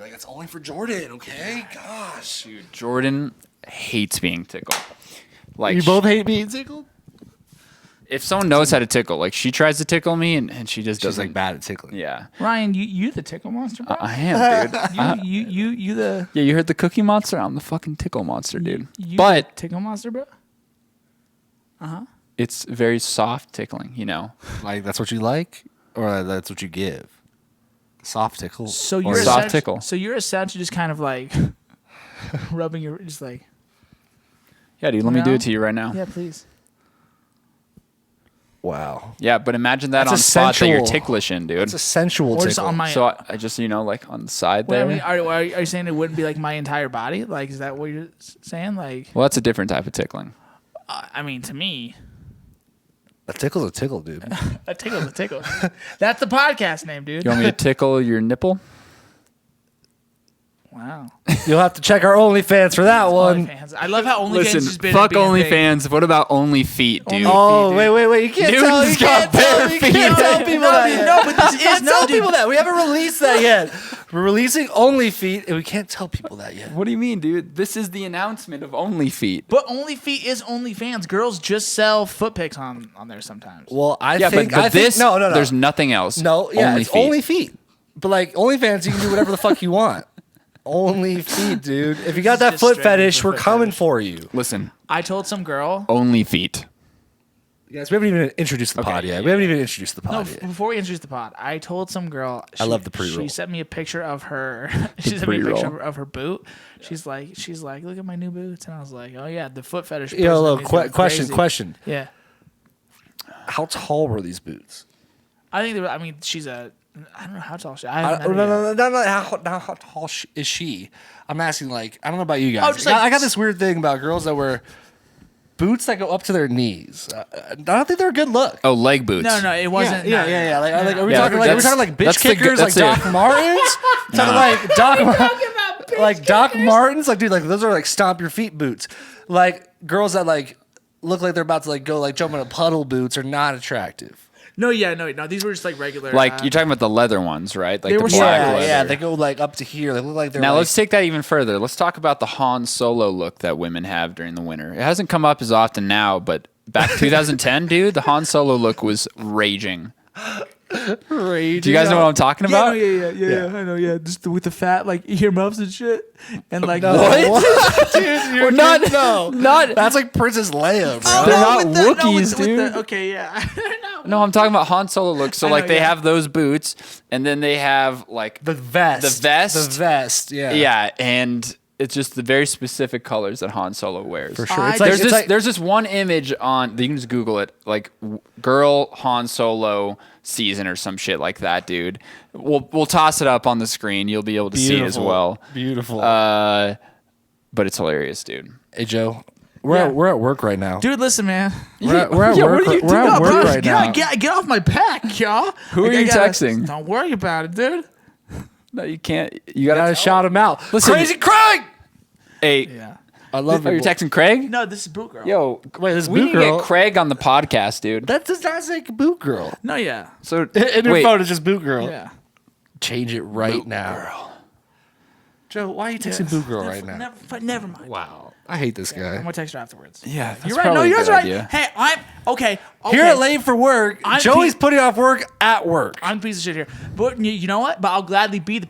Like, it's only for Jordan, okay? Gosh. Dude, Jordan hates being tickled. Like, You both hate being tickled? if someone knows how to tickle, like she tries to tickle me and she just She's doesn't. like bad at tickling. Yeah. Ryan, you the tickle monster, bro. I am, dude. You the Yeah, you heard the Cookie Monster? I'm the fucking tickle monster, dude. you But the tickle monster, bro. it's very soft tickling, you know. Like, that's what you like? Or that's what you give? Soft tickle? So Or you're soft essentially, tickle. So you're essentially just kind of like rubbing your just like Yeah, dude, let me do No? it to you right now. yeah, please. Wow. Yeah, but imagine that That's on a the spot that you're sensual- ticklish in, dude. It's a sensual Or just tickle. on my. So I just, you know, like on the side Wait, there. I mean, are you saying it wouldn't be like my entire body? Like, is that what you're saying? Like, Well, that's a different type of tickling. I mean, to me, A tickle's a tickle, dude. a tickle's a tickle. That's the podcast name, dude. You want me to tickle your nipple? Wow. You'll have to check our OnlyFans for that one. OnlyFans. I love how OnlyFans Listen, has been fuck being big. OnlyFans. What about Only Feet, dude? Oh, dude. wait. You can't tell. You Newton's got can't tell. bare You can't feet. tell people No, that dude, yet. no, but this is Can't no, tell dude. people that. We haven't released that yet. We're releasing Only Feet, and we can't tell people that yet. What do you mean, dude? This is the announcement of Only Feet. But OnlyFeet is OnlyFans. Girls just sell foot pics on there sometimes. Well, I Yeah, think. but I this, think, no. there's nothing else. No, yeah, Only it's Feet. Only Feet. But like OnlyFans, you can do whatever the fuck you want. Only Feet, dude. If you got that Just foot straight fetish, for we're foot coming fetish. for you. Listen, I told some girl. Only Feet. Guys, we haven't even introduced the pod yet. We haven't even introduced the No, pod yet. before we introduce the pod, I told some girl. I love the pre-roll. She sent me a picture of her. She sent me a pre-roll. picture of her boot. She's like, look at my new boots, and I was like, oh yeah, the foot fetish. Yo, person look, is going crazy. question. Yeah, How tall were these boots? I think. I mean, she's a. I don't know how tall she. I I, haven't no, met her yet. how tall is she? I'm asking, like, I don't know about you guys. Oh, just like- I got this weird thing about girls that wear boots that go up to their knees. I don't think they're a good look. Oh, leg boots. No, it wasn't. Yeah. no. Like, are we Yeah, talking like that's- bitch that's the- kickers like that's Doc Martens? Talking like Doc Martens? Like, dude, like those are like stomp your feet boots. Like girls that like look like they're about to like go like jump in a puddle boots are not attractive. No, these were just like regular. Like, you're talking about the leather ones, right? Like They the were- black Yeah, leather. they go like up to here. They look like they're Now like, let's take that even further. Let's talk about the Han Solo look that women have during the winter. It hasn't come up as often now, but back 2010, dude, the Han Solo look was raging. raging. Do you guys know what I'm talking Yeah, about? I know, yeah. Just with the fat like earmuffs and shit, and like What? Dude, you're not- no. not- That's like Princess Leia, bro. They're not Wookiees, dude. Okay, yeah. No, I'm talking about Han Solo look. So I know, like they yeah. have those boots, and then they have like The vest. The vest, yeah. yeah, and it's just the very specific colors that Han Solo wears. For sure. I- It's like, There's it's this like, there's this one image on you can just Google it, like girl Han Solo season or some shit like that, dude. We'll toss it up on the screen. You'll be able to see it as well. Beautiful. But it's hilarious, dude. Hey, Joe. Yeah. We're at work right now. Dude, listen, man. We're at Yeah, work. what are you We're at doing, work bro? right now. Get off my pack, y'all. Who are Like, I you gotta- texting? Don't worry about it, dude. No, you can't. You You gotta gotta shout him out. Listen- Crazy Craig. Hey, Yeah. I love are you it. texting Craig? No, this is Boot Girl. Yo, Wait, this is we Boot need to Girl. get Craig on the podcast, dude. That does not say Boot Girl. No, yeah. So In your wait, phone, it's just Boot Girl. Yeah. Change it right now. Joe, why are you texting Boot Girl right now? Never mind. Wow. I hate this I'm guy. gonna text her afterwards. yeah, that's You're right. No, probably you're a good right. idea. Hey, I'm okay. Here at Late for Work, I'm Joey's pe- putting off work at work. I'm a piece of shit here, but you know what? But I'll gladly be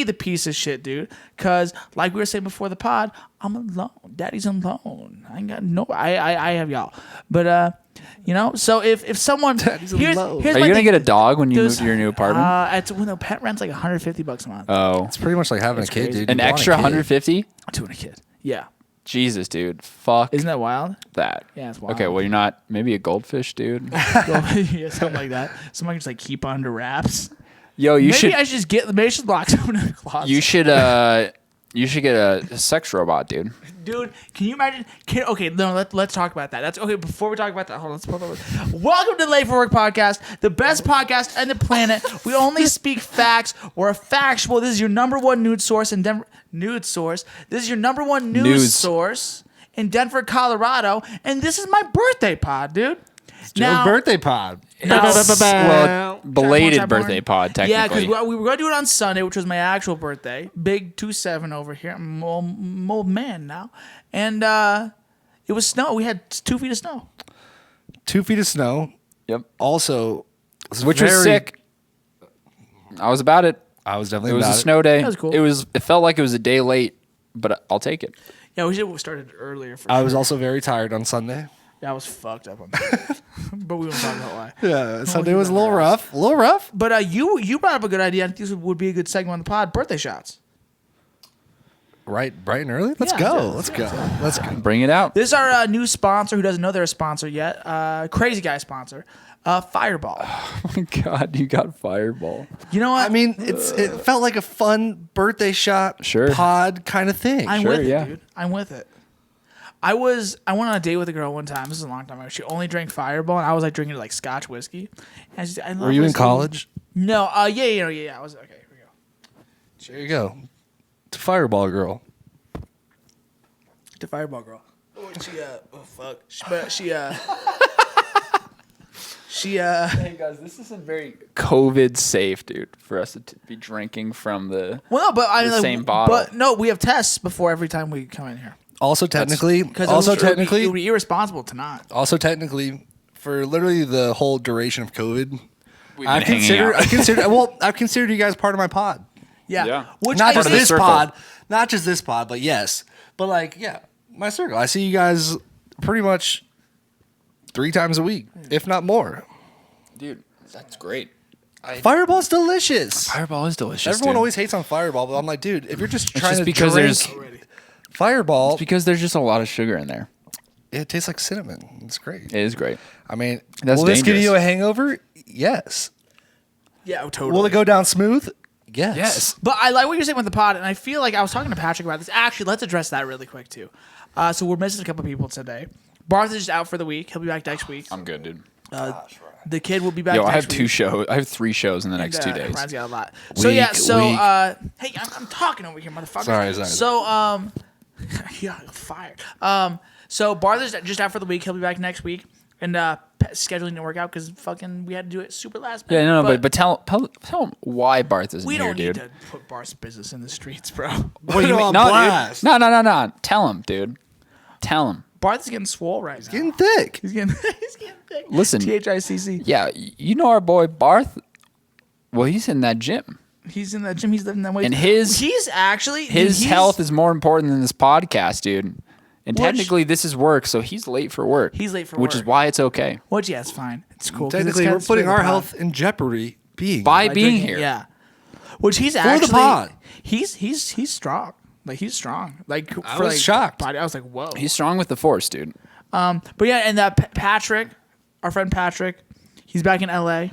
the piece of shit, dude. Cause like we were saying before the pod, I'm alone. Daddy's alone. I ain't got no. I have y'all. But you know. So if someone Daddy's here's alone. here's Are my you gonna thing. get a dog when you move There's- to your new apartment? It's pet rent's like $150 a month. Oh, It's pretty much like having a kid, crazy. dude. an You want a extra kid. 150? Doing a kid. Yeah. Jesus, dude. Fuck Isn't that wild? that. Yeah, it's wild. Okay, well you're not maybe a goldfish, dude. Yeah, something like that. Something I can just like keep under wraps. Yo, you Maybe should I should just get. Maybe I should lock someone in the closet. you should get a sex robot, dude. Dude, can you imagine? Okay, no, let's talk about that. That's okay. Before we talk about that, hold on. Let's pull over. Welcome to the Late for Work podcast, the best podcast on the planet. We only speak facts. We're factual. This is your number one nude source in Denver. Nude source. This is your number one news source in Denver, Colorado, and this is my birthday pod, dude. Joe's birthday pod. Well, belated Shot birthday porn? pod, technically. Yeah, because we were going to do it on Sunday, which was my actual birthday. Big 2-7 over here. I'm an old man now. And it was snow. We had 2 feet of snow. 2 feet of snow. Yep. Also, Which was sick. I was about it. I was definitely It was about a snow day. That was cool. It felt like it was a day late, but I'll take it. Yeah, we should have started earlier for I sure. was also very tired on Sunday. Yeah, I was fucked up on that. But we won't talk about why. Yeah, Sunday was a little rough. A little rough. But you brought up a good idea. I think this would be a good segment on the pod. Birthday shots. Right, bright and early. Let's Yeah, go. yeah, Let's go. Let's go. Bring it out. This is our new sponsor who doesn't know they're a sponsor yet. Crazy guy sponsor. Fireball. Oh my God, you got Fireball. You know what? I mean, it felt like a fun birthday shot pod kind of thing. I'm Sure, with yeah. it, dude. I'm with it. I went on a date with a girl one time. This is a long time ago. She only drank Fireball, and I was like drinking like Scotch whiskey. And I love Were you in whiskey. college? No. Yeah. I was okay. Here we go. There you go. To Fireball girl. The Fireball girl. Oh, she Hey guys, this isn't very COVID safe, dude, for us to be drinking from the. Well, no, but I mean, The like, same bottle. But no, we have tests before every time we come in here. Also technically, Because also it would technically, be irresponsible to not. also technically, for literally the whole duration of COVID, We've I been hanging out. I've considered you guys part of my pod. Yeah. Yeah. Which Not I just think- this circle. pod, not just this pod, but yes, but like my circle. I see you guys pretty much 3 times a week, if not more. Dude, that's great. Fireball's delicious. Fireball is delicious. Everyone dude. always hates on Fireball, but I'm like, dude, if you're just trying just to because drink there's- Fireball, because there's just a lot of sugar in there. it tastes like cinnamon. It's great. It is great. I mean, That's will this give dangerous. you a hangover? Yes. Yeah, totally. Will it go down smooth? Yes. But I like what you're saying with the pod, and I feel like I was talking to Patrick about this. Actually, let's address that really quick too. So we're missing a couple people today. Barth is out for the week. He'll be back next week. I'm good, dude. The kid will be back. Yo, next I have week. 2 shows. I have 3 shows in the next 2 days. Ryan's got a lot. So Week, yeah. So week. hey, I'm talking over here, motherfucker. Sorry. So yeah, fired. So Barth is just out for the week. He'll be back next week, and scheduling didn't work out because fucking we had to do it super last minute. Yeah, no, but tell him why Barth isn't we here, don't need dude. to put Barth's business in the streets, bro. What do you mean? No, Blast. dude. No. Tell him, dude. Tell him. Barth is getting swole right now. Getting thick. He's getting thick. Listen. THICC. Yeah, you know our boy Barth. Well, he's in that gym. He's in that gym. He's living that way. And his health health is more important than this podcast, dude. And technically, this is work, so he's late for work. He's late for which is work. why it's okay. Which yeah, it's fine. It's cool. 'cause Technically, it's we're kinda putting the our pod. health in jeopardy being By By being drinking- here. Yeah. Which he's the actually pod. he's strong. Like he's strong. Like I for, was like, shocked. body- I was like, whoa. He's strong with the force, dude. But yeah, and Patrick, our friend Patrick, he's back in LA.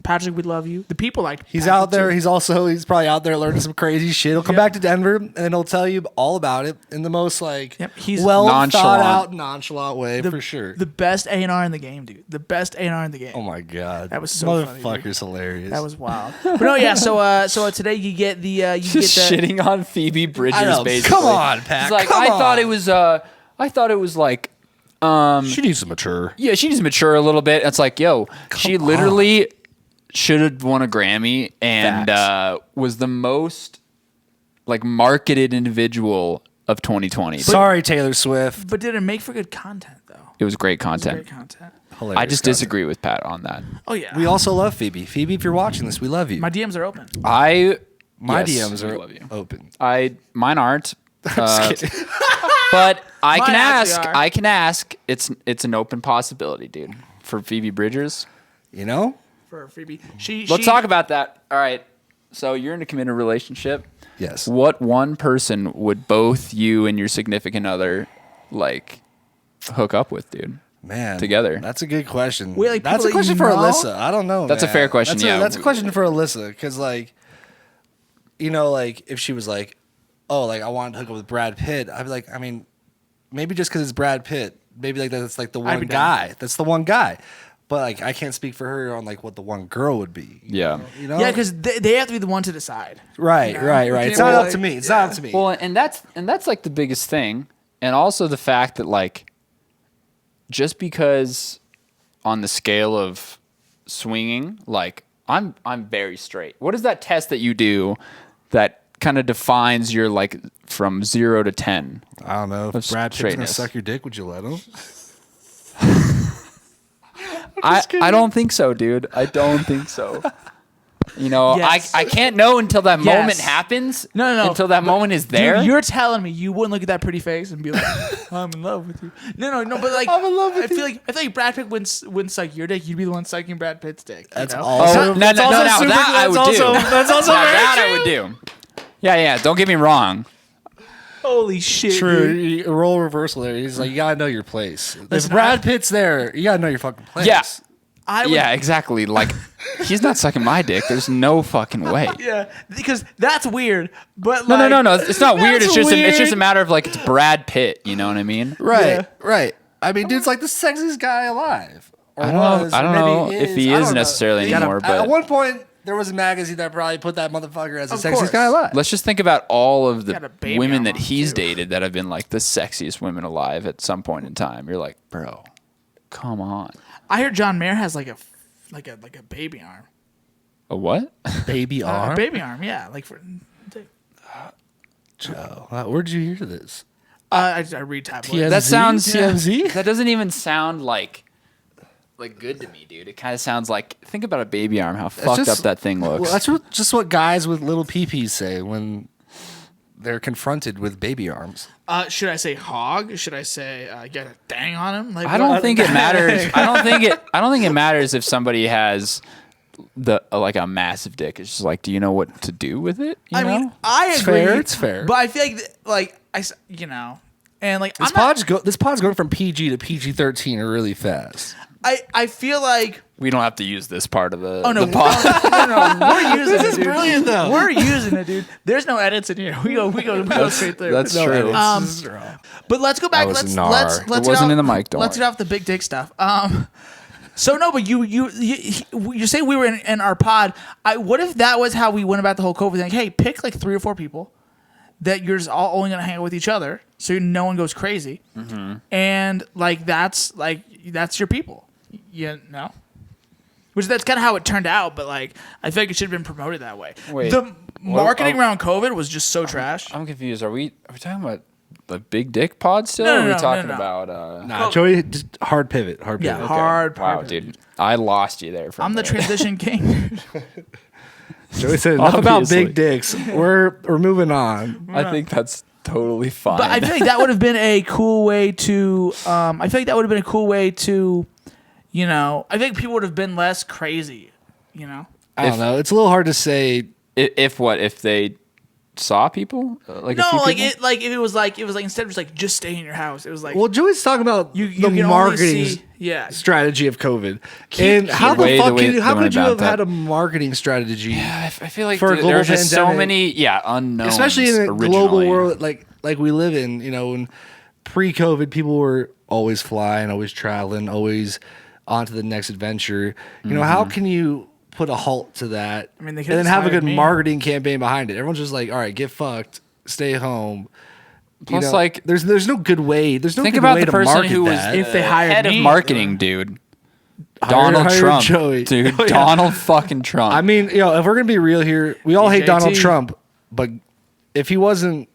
Patrick, we love you. The people like He's Patrick out there. too. He's probably out there learning some crazy shit. He'll come back to Denver and he'll tell you all about it in the most like Yep, he's well thought nonchalant. out, nonchalant way for sure. The best A&R in the game, dude. The best A&R in the game. Oh my god, That was so funny, motherfucker's hilarious. That was wild. But no, yeah. So today you get the you Just get the shitting on Phoebe Bridgers, I know. basically. Come on, Pat. He's like, come I thought on. it was. I thought it was like. She needs to mature. Yeah, she needs to mature a little bit. It's like, yo, she literally should have won a Grammy and was the most like marketed individual of 2020. Sorry, Taylor Swift. But did it make for good content though? It was great content. Great content. Hilarious I just content. disagree with Pat on that. Oh yeah. We also love Phoebe. Phoebe, if you're watching this, we love you. My DMs are open. My Yes, DMs we are love you. open. Mine aren't. But I Mine can ask. actually are. I can ask. It's an open possibility, dude. For Phoebe Bridgers. You know? For Phoebe. Let's talk about that. All right. So you're in a committed relationship. Yes. What one person would both you and your significant other like hook up with, dude? Man, Together. That's a good question. Wait, like, that's people a that question you for know? Alyssa. I don't know. That's a man. fair question, That's yeah. that's a question for Alyssa because, like, you know, like if she was like, "Oh, like I wanted to hook up with Brad Pitt," I'd be like, I mean, maybe just because it's Brad Pitt, maybe like that's like the I'd one be down. guy. That's the one guy. But like, I can't speak for her on like what the one girl would be. Yeah. You know? Yeah, because they have to be the one to decide. right. You It's can't not be up like- to me. It's not up to me. Well, and that's like the biggest thing, and also the fact that like, just because on the scale of swinging, like I'm very straight. What is that test that you do that kind of defines your like from 0 to 10? I don't know. If Brad Pitt's gonna straightness. suck your dick, would you let him? I don't think so, dude. I don't think so. You know, Yes. I can't know until that Yes. moment happens. No. Until that moment is there. Dude, you're telling me you wouldn't look at that pretty face and be like, "I'm in love with you." No. But like, I'm in love with I feel like Brad Pitt wouldn't suck your dick. You'd be the one sucking Brad Pitt's dick. That's you know? awesome. No, that I would do. That's also Now very that I true. would do. Yeah. Don't get me wrong. Holy shit! True. Dude. Role reversal there. He's like, you gotta know your place. If Listen, Brad Pitt's there, you gotta know your fucking place. Yeah. I would, Yeah, exactly. Like, he's not sucking my dick. There's no fucking way. Yeah, because that's weird. But No, like, no. It's not weird. That's It's just weird. a matter of like it's Brad Pitt. You know what I mean? Right. I mean, dude's like the sexiest guy alive. Or I don't was, know. I don't maybe know if he I is don't know. necessarily He got anymore. At But one point, there was a magazine that probably put that motherfucker as the Of sexiest course. guy alive. let's just think about all of Got a the baby women on that him, he's too. dated that have been like the sexiest women alive at some point in time. You're like, bro, come on. I heard John Mayer has like a baby arm. A what? Baby A arm. baby arm, yeah, like for. Joe, where'd you hear this? I read tabloids. TMZ? That sounds TMZ? That doesn't even sound like good to me, dude. It kind of sounds like think about a baby arm. How fucked just- up that thing looks. Well, that's just what guys with little peepees say when they're confronted with baby arms. Should I say hog? Should I say get a dang on him? Like I don't think it matters. I don't think it matters if somebody has like a massive dick. It's just like, do you know what to do with it? You I know? mean, I It's agree. fair, it's fair. But I feel like and like This pod's going from PG to PG-13 really fast. I feel like we don't have to use this part of the. oh no, the pod. no, we're using it, dude. brilliant, though. We're using it, dude. There's no edits in here. We go straight through. That's true. But let's go back. That was Let's gnar. let's It get wasn't off- in the mic, don't Let's worry. get off the big dick stuff. So no, but you say we were in our pod. What if that was how we went about the whole COVID thing? Hey, pick like 3 or 4 people that you're just all only gonna hang out with each other, so no one goes crazy, and like that's your people, you know. Which that's kind of how it turned out, but like I feel like it should have been promoted that way. Wait, the marketing oh. around COVID was just so trash. I'm confused. Are we talking about the big dick pod still? No, or no, are we no, talking no. about? Nah, Joey, just hard pivot. Yeah, pivot. hard. Wow, pivot. dude, I lost you there. For I'm a the minute. transition king. Joey said enough about Obviously. big dicks. We're moving on. I think that's totally fine. But I feel like that would have been a cool way to. I feel like that would have been a cool way to, you know. I think people would have been less crazy, you know. I don't know. It's a little hard to say. if they saw people like a No, few like people? if it was like instead of just stay in your house, it was like Well, Joey's talking about you the can only marketing see, yeah. strategy of COVID. And how way the the fuck way could you, how they went could you about have that. had a marketing strategy? I feel like for a global there's just so pandemic, many unknowns, especially in a originally. global world like we live in, you know, when pre-COVID people were always flying, always traveling, always on to the next adventure. You know, how can you put a halt to that? I mean, they and could've then have a hired good me. marketing campaign behind it. Everyone's just like, all right, get fucked, stay home. Plus, You know, like, there's no good way. There's no think good about way the to person market who was that. If they hired head me, of marketing, dude. Hire Donald Trump, Joey. dude. Oh, yeah. Donald fucking Trump. I mean, you know, if we're gonna be real here, we all hate DJT. Donald Trump, but if he wasn't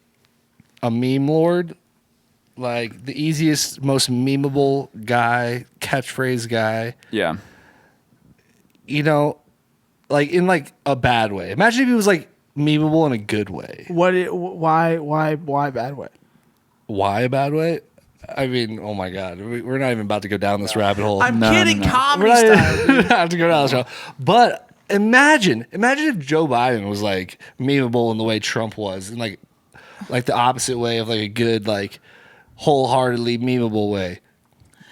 a meme lord, like the easiest, most memeable guy, catchphrase guy, yeah. you know, like in like a bad way. Imagine if he was like memeable in a good way. Why bad way? Why a bad way? I mean, oh my God, we're not even about to go down this rabbit hole. I'm No, kidding, no, no. comedy We're not style. even have to go down this road. But imagine if Joe Biden was like memeable in the way Trump was, and like the opposite way of like a good, like wholeheartedly memeable way.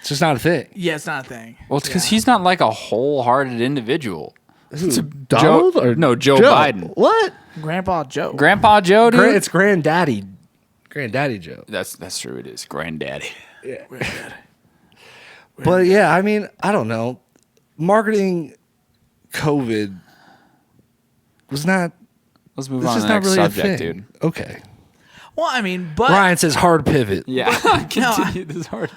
It's just not a thing. Yeah, it's not a thing. Well, it's because he's not like a wholehearted individual. Donald Joe- or no, Joe Biden. What? Grandpa Joe. Grandpa Joe, dude. It's Granddaddy Joe. That's true. It is granddaddy. But yeah, I mean, I don't know. Marketing COVID was not. Let's move It's on to just the not next really a subject, thing. dude. Okay. Well, I mean, but Ryan says hard pivot. Yeah. No, Continue this hard.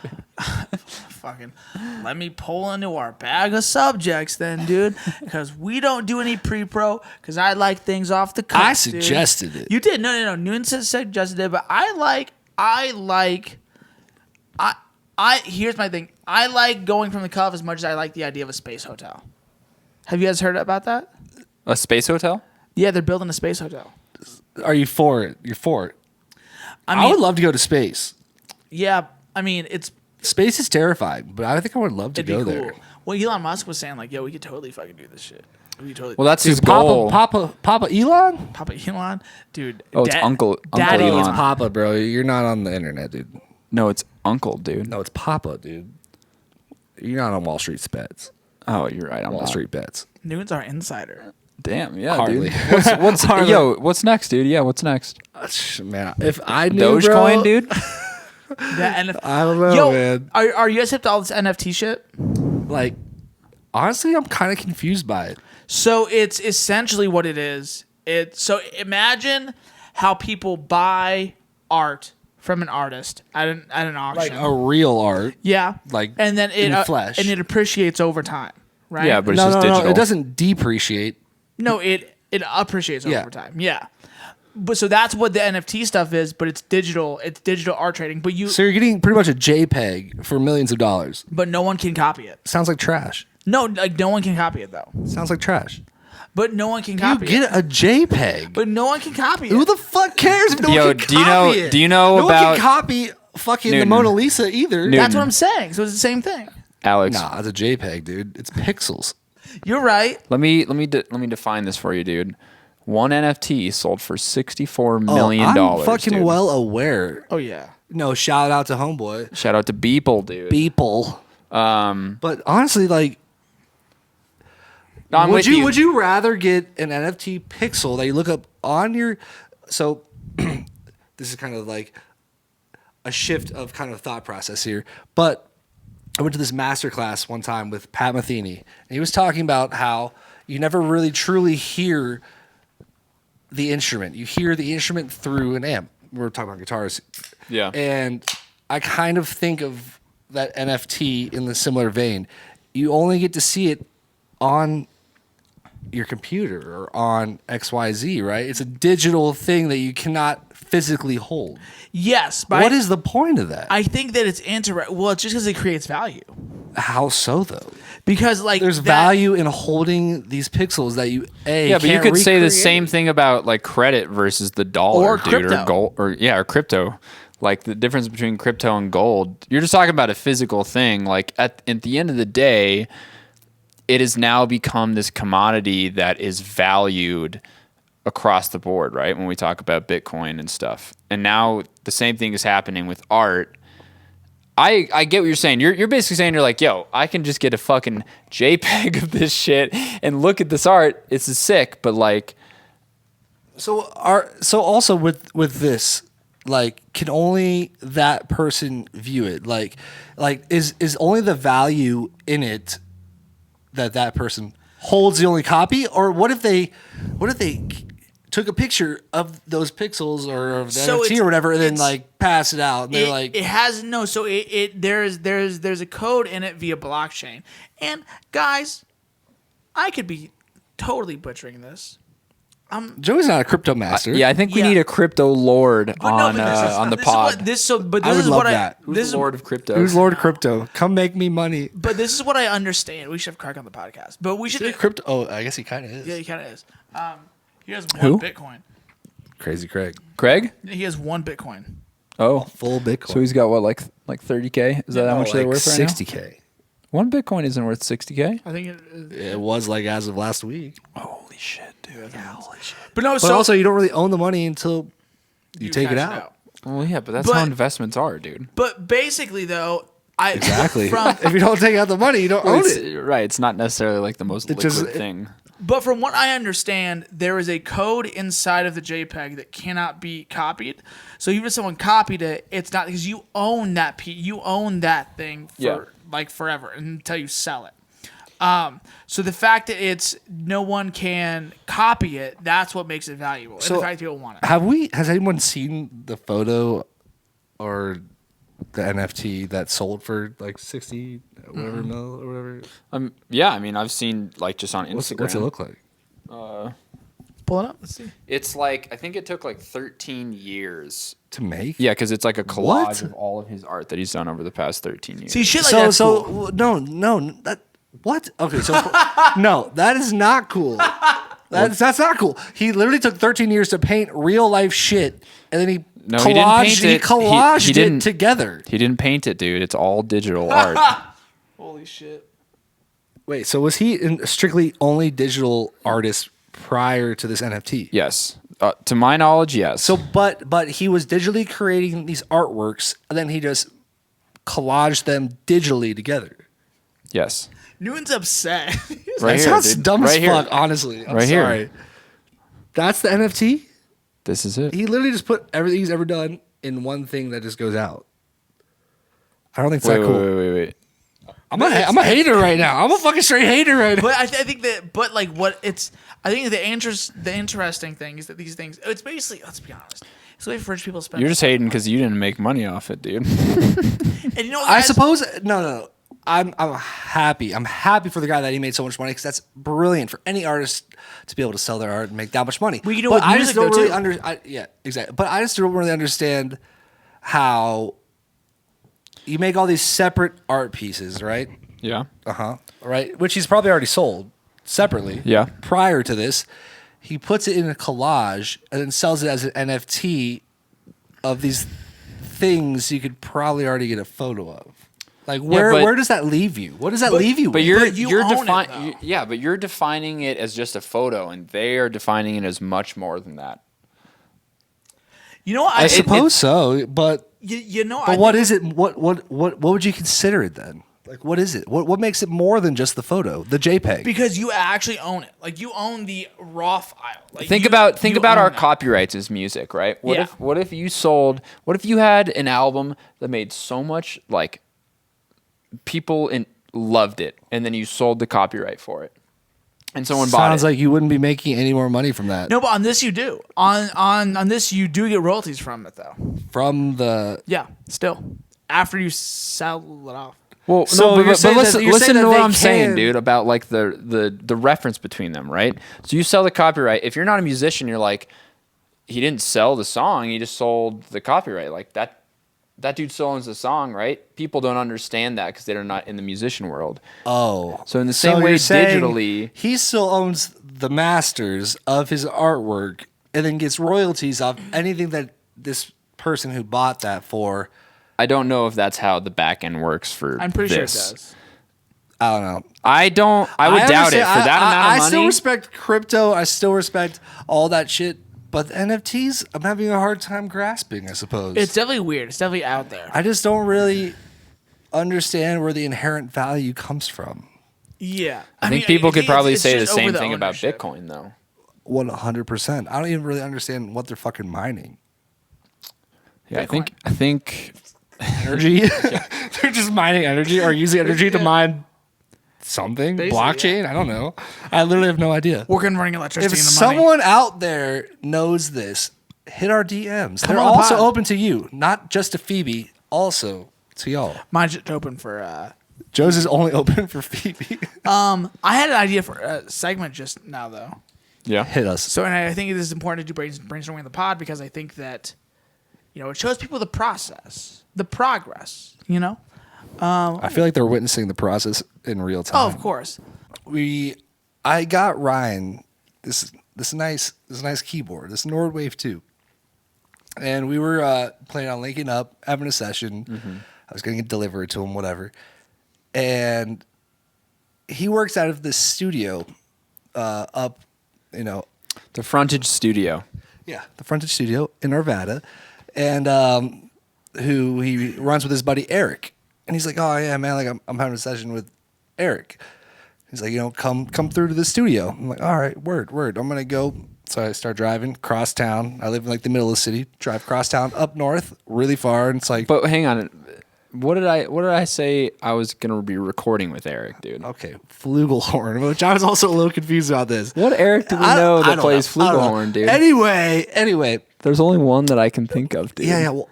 fucking let me pull into our bag of subjects then, dude, because we don't do any pre-pro because I like things off the cuff. I suggested it. You did. No. Newton suggested it, but here's my thing. I like going from the cuff as much as I like the idea of a space hotel. Have you guys heard about that? A space hotel? Yeah, they're building a space hotel. Are you for it? You're for it. I mean, I would love to go to space. Yeah, I mean, Space is terrifying, but I think I would love to it'd be go cool. there. Well, Elon Musk was saying like, yo, we could totally fucking do this shit. We could totally. Well, that's his Dude, goal. Papa Elon? Papa Elon, dude. Oh, it's Uncle Daddy Elon. is It's Papa, bro. You're not on the internet, dude. No, it's Uncle, dude. No, it's Papa, dude. You're not on Wall Street bets. Oh, you're right. I'm Wall not. Street bets. Newton's our insider. Damn, yeah, Hardly. dude. What's what's next, dude? Yeah, what's next? Man, if I knew, Dogecoin, bro, dude. I don't know, man. Are you guys hip to all this NFT shit? Like, honestly, I'm kind of confused by it. So it's essentially what it is. So imagine how people buy art from an artist at an auction. Like a real art. Yeah. Like and then it in flesh. and it appreciates over time, right? Yeah, but it's No, just no, digital. no. It doesn't depreciate. No, it appreciates Yeah. over time. Yeah. But so that's what the NFT stuff is, but it's digital. It's digital art trading. But So you're getting pretty much a JPEG for millions of dollars. but no one can copy it. Sounds like trash. No, like no one can copy it though. Sounds like trash. But no one can You copy it. get a JPEG. But no one can copy it. Who the fuck cares if no Yo, one can do you know- copy it? do you know no about- one can copy fucking the Newton. Mona Lisa either. Newton. That's what I'm saying. So it's the same thing. Alex, Nah, it's a JPEG, dude. It's pixels. You're right. let me define this for you, dude. One NFT sold for $64 million. I'm fucking dude. well aware. Oh yeah. No, shout out to homeboy. Shout out to Beeple, dude. People. But honestly, like, No, I'm with you. would you rather get an NFT pixel that you look up on your? So this is kind of like a shift of kind of thought process here. But I went to this masterclass one time with Pat Metheny, and he was talking about how you never really truly hear the instrument. You hear the instrument through an amp. We're talking about guitars. Yeah. And I kind of think of that NFT in the similar vein. You only get to see it on your computer or on XYZ, right? It's a digital thing that you cannot physically hold. Yes. But What is the point of that? I think that it's interesting. Well, it's just because it creates value. How so, though? Because like There's that- value in holding these pixels that you Yeah, but you can't could say the recreate. same thing about like credit versus the dollar, Or dude, crypto. or gold, or crypto. Like the difference between crypto and gold. You're just talking about a physical thing. Like at the end of the day, it has now become this commodity that is valued across the board, right? When we talk about Bitcoin and stuff. And now the same thing is happening with art. I get what you're saying. You're basically saying you're like, yo, I can just get a fucking JPEG of this shit and look at this art. It's sick, but like, So also with this, like, can only that person view it? Like is only the value in it that person holds the only copy? Or what if they took a picture of those pixels or of the So NFT it's- or whatever and then it's- like pass it out and they're it, like it has no. So there's a code in it via blockchain. And guys, I could be totally butchering this. Joey's not a crypto master. yeah, I think we Yeah. need a crypto lord on but the this pod. Is what, this so, but I this would is love what that. I. Who's This the is lord of crypto? Who's Lord Crypto? Come make me money. But this is what I understand. We should have Craig on the podcast. But we should. Crypto. Oh, I guess he kind of is. Yeah, he kind of is. He has one Who? Bitcoin. Crazy Craig. Craig? He has one Bitcoin. Oh, Full Bitcoin. so he's got what, like 30K? Is that how much they're worth right now? 60K. One Bitcoin isn't worth 60K. I think it is. It was like as of last week. Holy shit, dude. But no, But so also, you don't really own the money until you take it cash out. Well, yeah, but that's But- how investments are, dude. But basically, though, Exactly. From, If you don't take out the money, you don't own It's- it. Right, it's not necessarily like the most liquid just- thing. but from what I understand, there is a code inside of the JPEG that cannot be copied. So even if someone copied it, it's not because you own that you own that thing for Yeah. like forever until you sell it. So the fact that it's no one can copy it, that's what makes it valuable. So- and the fact people want it. Has anyone seen the photo or the NFT that sold for like 60 whatever mil or whatever? Yeah, I mean, I've seen like just on Instagram. What's it look like? Pull it up. Let's see. It's like I think it took like 13 years. To make? Yeah, because it's like a collage What? of all of his art that he's done over the past 13 years. See, shit like that's cool. No, that what? Okay, so no, that is not cool. That's not cool. He literally took 13 years to paint real life shit, and then he No, he didn't paint it. He collaged He didn't- it together. He didn't paint it, dude. It's all digital art. Holy shit. Wait, so was he strictly only digital artist prior to this NFT? Yes. To my knowledge, yes. So, but he was digitally creating these artworks, and then he just collaged them digitally together. yes. Newton's upset. Right That here, sounds dude. dumb Right as here. fuck, honestly. I'm Right here. sorry. That's the NFT? This is it. He literally just put everything he's ever done in one thing that just goes out. I don't think it's that cool. Wait. I'm a hater right now. I'm a fucking straight hater right now. But I think that, but like what it's, I think the interesting thing is that these things, it's basically, let's be honest, it's the way for rich people to spend. You're just hating because you didn't make money off it, dude. And you know what, I guys? suppose no. I'm happy. I'm happy for the guy that he made so much money because that's brilliant for any artist to be able to sell their art and make that much money. Well, you know but what, I music, just don't though, really too. yeah, exactly. But I just don't really understand how you make all these separate art pieces, right? Yeah. Right, which he's probably already sold separately. Yeah. Prior to this, he puts it in a collage and then sells it as an NFT of these things you could probably already get a photo of. Like where does that leave you? What does that leave you? But with? you're own it, defining. though. Yeah, but you're defining it as just a photo, and they are defining it as much more than that. You know what? I suppose so, but you know, but what is it? What would you consider it then? Like what is it? What makes it more than just the photo, the JPEG? Because you actually own it. Like you own the raw file. Like Think you about our own that. copyrights as music, right? What Yeah. if you had an album that made so much like people loved it, and then you sold the copyright for it, and someone bought it. Sounds like you wouldn't be making any more money from that. No, but on this you do. On this you do get royalties from it though. From the Yeah, still after you sell it off. Well, So no, you're but saying that- listen, you're listen saying to that what they I'm saying, can- dude, about like the reference between them, right? So you sell the copyright. If you're not a musician, you're like, he didn't sell the song, he just sold the copyright. Like that dude still owns the song, right? People don't understand that because they're not in the musician world. Oh. So in the same way, you're saying digitally, he still owns the masters of his artwork and then gets royalties off anything that this person who bought that for. I don't know if that's how the back end works for I'm pretty sure it this. does. I don't know. I would doubt it. For that amount of I money, still respect crypto. I still respect all that shit. But the NFTs, I'm having a hard time grasping, I suppose. It's definitely weird. It's definitely out there. I just don't really understand where the inherent value comes from. Yeah, I think mean, people could it's probably just say the over same thing about ownership. Bitcoin, though. 100%. I don't even really understand what they're fucking mining. Yeah, I think Energy? They're just mining energy or using energy to mine something? Basically, Blockchain? I don't know. I literally have no idea. We're gonna run electricity If in the money. someone out there knows this, hit our DMs. They're on the also pod. open to you, not just to Phoebe, also to y'all. Mine's just open for. Joe's is only open for Phoebe. I had an idea for a segment just now though. yeah. Hit us. So, and I think it is important to do brainstorming in the pod because I think that, it shows people the process, the progress. I feel like they're witnessing the process in real time. Oh, of course. I got Ryan this nice keyboard, this Nordwave 2. And we were planning on linking up, having a session. Mm-hmm. I was going to get delivered to him, whatever. And he works out of this studio up, The Frontage Studio. yeah, the Frontage Studio in Arvada. And who he runs with his buddy Eric. And he's like, oh, yeah, man, like I'm having a session with Eric. He's like, come through to the studio. I'm like, all right, word. I'm going to go. So I start driving cross town. I live in like the middle of the city. Drive cross town up north, really far. And it's like, But hang on. What did I say I was going to be recording with Eric, dude? okay, flugelhorn, which I was also a little confused about this. What Eric do we know that plays flugelhorn, dude? Anyway. There's only one that I can think of, dude. Yeah, well,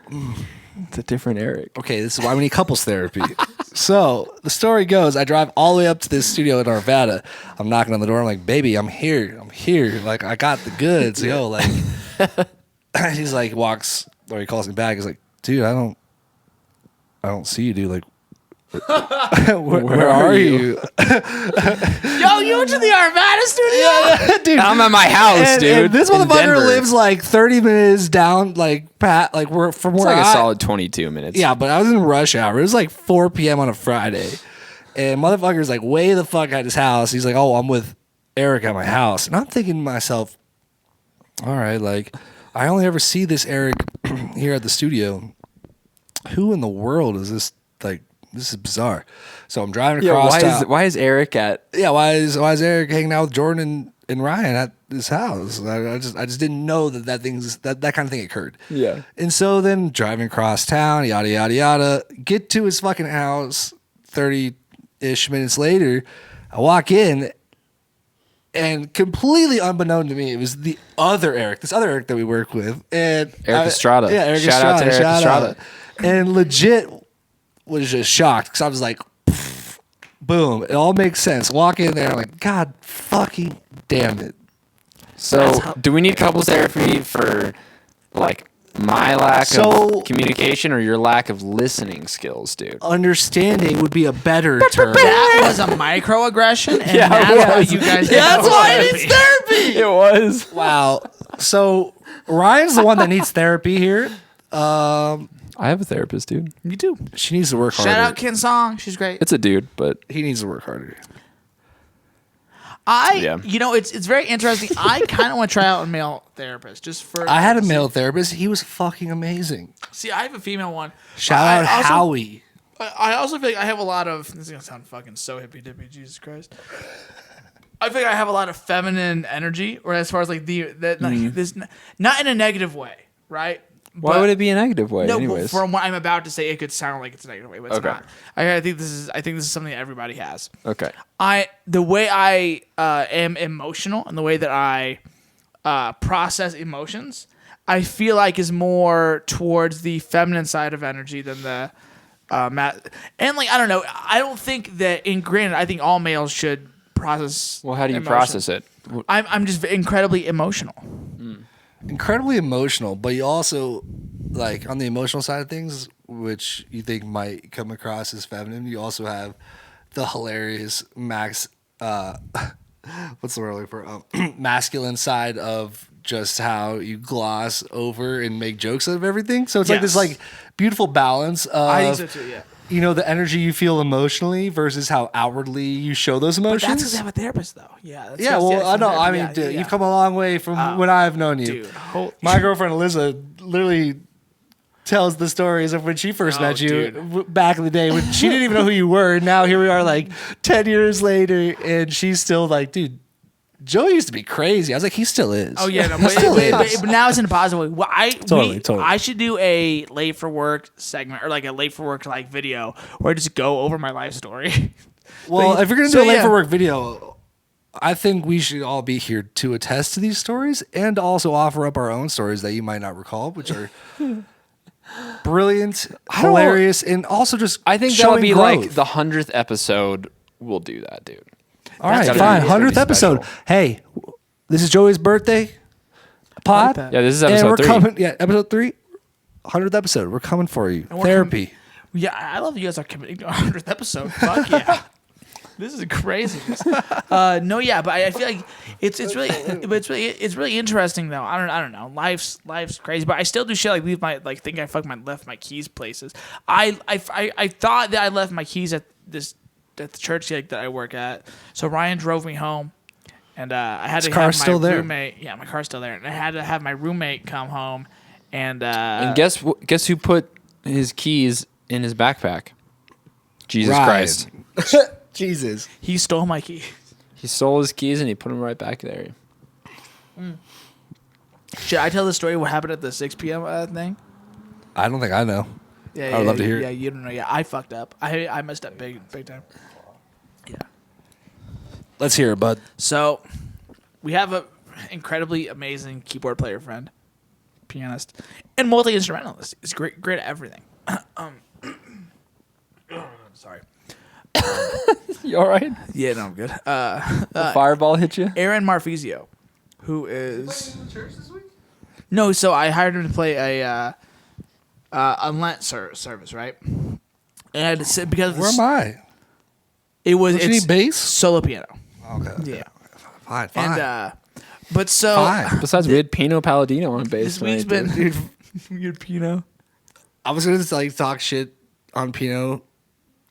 It's a different Eric. Okay, this is why we need couples therapy. So the story goes, I drive all the way up to this studio in Arvada. I'm knocking on the door. I'm like, baby, I'm here. Like, I got the goods. Yo, like, he's like, walks, or he calls me back. He's like, dude, I don't see you, dude. Like, where are you? Yo, you went to the Arvada studio? Yeah, dude. I'm at my house, dude. And this in motherfucker Denver. lives like 30 minutes down, like we're from It's where like a I, solid 22 minutes. Yeah, but I was in rush hour. It was like 4 p.m. on a Friday. And motherfucker's like way the fuck at his house. He's like, oh, I'm with Eric at my house. And I'm thinking to myself, all right, like, I only ever see this Eric here at the studio. Who in the world is this? Like, this is bizarre. So I'm driving across town. Why is Eric at? Yeah, why is Eric hanging out with Jordan and Ryan at his house? I just didn't know that kind of thing occurred. Yeah. And so then driving across town, yada yada yada, get to his fucking house 30-ish minutes later, I walk in, and completely unbeknown to me, it was this other Eric that we work with. And Eric Estrada. Yeah, Eric Shout out to Eric Estrada. And legit was just shocked because I was like, boom, it all makes sense. Walk in there, I'm like, God fucking damn it. So, do we need couples therapy for, like, my lack of communication or your lack of listening skills, dude? Understanding would be a better term. That was a microaggression, and Yeah, that's it why was. you guys. Yeah, have that's why it therapy. needs therapy. It was. Wow. So Ryan's the one that needs therapy here. I have a therapist, dude. Me too. She needs to work harder. Shout out Ken Song. She's great. It's a dude, but He needs to work harder. You know, it's very interesting. I kind of want to try out a male therapist just for. I had a male therapist. He was fucking amazing. See, I have a female one. Shout out Howie. I also feel like I have a lot of. This is gonna sound fucking so hippy dippy. Jesus Christ. I think I have a lot of feminine energy, or as far as like this, not in a negative way, right? why would it be a negative way? No, anyways, from what I'm about to say, it could sound like it's a negative way, but it's Okay. not. I think this is something that everybody has. okay. The way I am emotional and the way that I process emotions, I feel like is more towards the feminine side of energy than the and like I don't know. I don't think that granted, I think all males should process. Well, how do you emotion. process it? I'm just incredibly emotional. Incredibly emotional, but you also, like, on the emotional side of things, which you think might come across as feminine, you also have the hilarious what's the word I'm looking for? Masculine side of just how you gloss over and make jokes out of everything. So it's like this like beautiful balance of, I think so too. Yeah. you know, the energy you feel emotionally versus how outwardly you show those But emotions. that's because I have a therapist, though. Yeah. That's Yeah, well, I know. I mean, dude, you've come a long way from when I've known you. Dude, My girlfriend Alyssa literally tells the stories of when she first met you back in the day when she didn't even know who you were. And now here we are, like 10 years later, and she's still like, dude, Joey used to be crazy. I was like, he still is. Oh yeah, no, He still is. but now it's in a positive way. Well, Totally. I should do a late for work segment or like a late for work like video where I just go over my life story. Well, if you're gonna so, do a late yeah. for work video, I think we should all be here to attest to these stories and also offer up our own stories that you might not recall, which are brilliant, hilarious, and also just I think showing that'll be growth. like the 100th episode. We'll do that, dude. All right, gotta fine. be- it's gotta be 100th episode. special. Hey, this is Joey's birthday pod. that. Yeah, this is and episode we're 3. coming. Yeah, episode 3, 100th episode. We're coming for you. we're Therapy. Yeah, I love that you guys are committing to 100th episode. Fuck yeah. This is crazy. No, yeah, but I feel like it's really interesting though. I don't know. Life's crazy, but I still do shit like leave my think I left my keys places. I thought that I left my keys at the church that I work at. So Ryan drove me home, and I had to have my roommate. Yeah, my car's still there, and I had to have my roommate come home, and And guess who put his keys in his backpack? Jesus Ryan. Christ. Jesus. he stole my key. He stole his keys and he put them right back there. Should I tell the story what happened at the 6 p.m. Thing? I don't think I know. Yeah, I would love to hear it. Yeah, you don't know. Yeah, I fucked up. I messed up big time. Yeah. Let's hear it, bud. So, we have a incredibly amazing keyboard player friend, pianist, and multi-instrumentalist. He's great at everything. Sorry. You all right? Yeah, no, I'm good. The fireball hit you? Aaron Marfizio, who is Playing in the church this week? no. So I hired him to play a Lent service, right? And because Where am I? it was Don't you it's need bass? solo piano. Okay. Yeah, Fine. and but so Fine. Besides, we had Pino Palladino on bass. this week's tonight, been dude. dude, Pino. I was gonna like talk shit on Pinot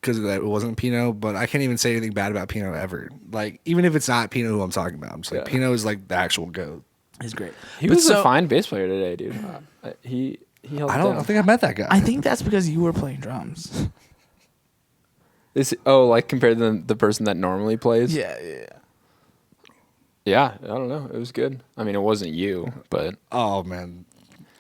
because it wasn't Pinot, but I can't even say anything bad about Pinot ever. Like even if it's not Pinot who I'm talking about, I'm just like Yeah. Pinot is like the actual goat. He's great. He But was so- a fine bass player today, dude. He held I it don't down. think I met that guy. I think that's because you were playing drums. Like compared to the person that normally plays? Yeah. Yeah, I don't know. It was good. I mean, it wasn't you, but Oh man,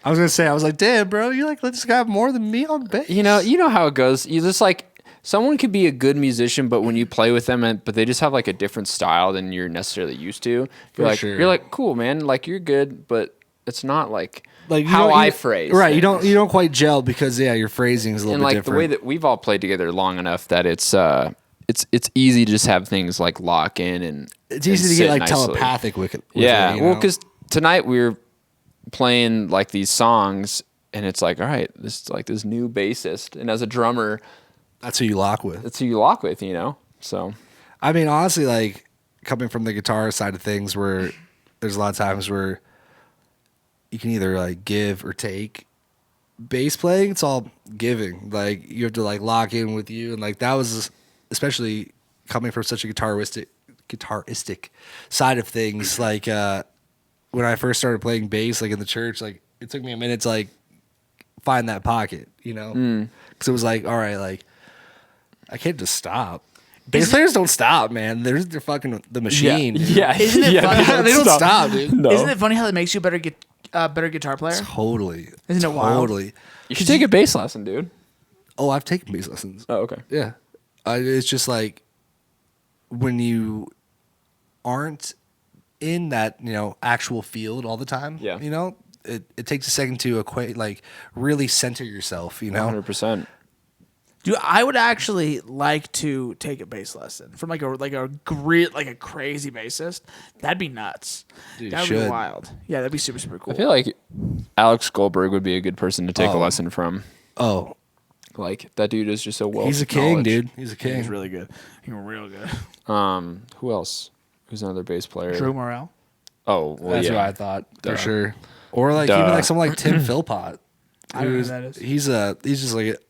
I was gonna say I was like, damn, bro, you like this guy more than me on bass. you know how it goes. You just like someone could be a good musician, but when you play with them, but they just have like a different style than you're necessarily used to. Sure. You're like, cool, man. Like you're good, but it's not like you how don't- I you- phrase. Right, you things. don't quite gel because your phrasing is a little And bit like different. the way that we've all played together long enough that it's easy to just have things like lock in and it's easy to sit get like nicely. telepathic with it. Yeah, it, you well, know? because tonight we were playing like these songs, and it's like, all right, this is like this new bassist, and as a drummer, that's who you lock with. that's who you lock with, you know. So I mean, honestly, like coming from the guitar side of things, where there's a lot of times where you can either like give or take. Bass playing, it's all giving. Like you have to like lock in with you, and like that was especially coming from such a guitaristic side of things. Like when I first started playing bass, like in the church, like it took me a minute to like find that pocket, you know, because it was like, all right, like I can't just stop. Bass players don't stop, man. They're fucking the machine. dude. yeah, Isn't it funny? They don't stop, dude. No. Isn't it funny how that makes you a better guitar player? Totally. Isn't it wild? Totally. You should take a bass lesson, dude. Oh, I've taken bass lessons. Oh, okay. Yeah. It's just like when you aren't in that, actual field all the time, Yeah. it takes a second to really center yourself, 100%. Dude, I would actually like to take a bass lesson from like a crazy bassist. That'd be nuts. Dude, That'd you be should. wild. Yeah, that'd be super, super cool. I feel like Alex Goldberg would be a good person to take a Oh. lesson from. Oh, Like that dude is just so well. he's a king, dude. He's a king. He's really good. He's real good. Who else? Who's another bass player? Drew Morrell. Oh, well, That's yeah. what I thought Duh. for sure. Or like Duh. even like someone like Tim Philpott. I don't know who that is. He's just like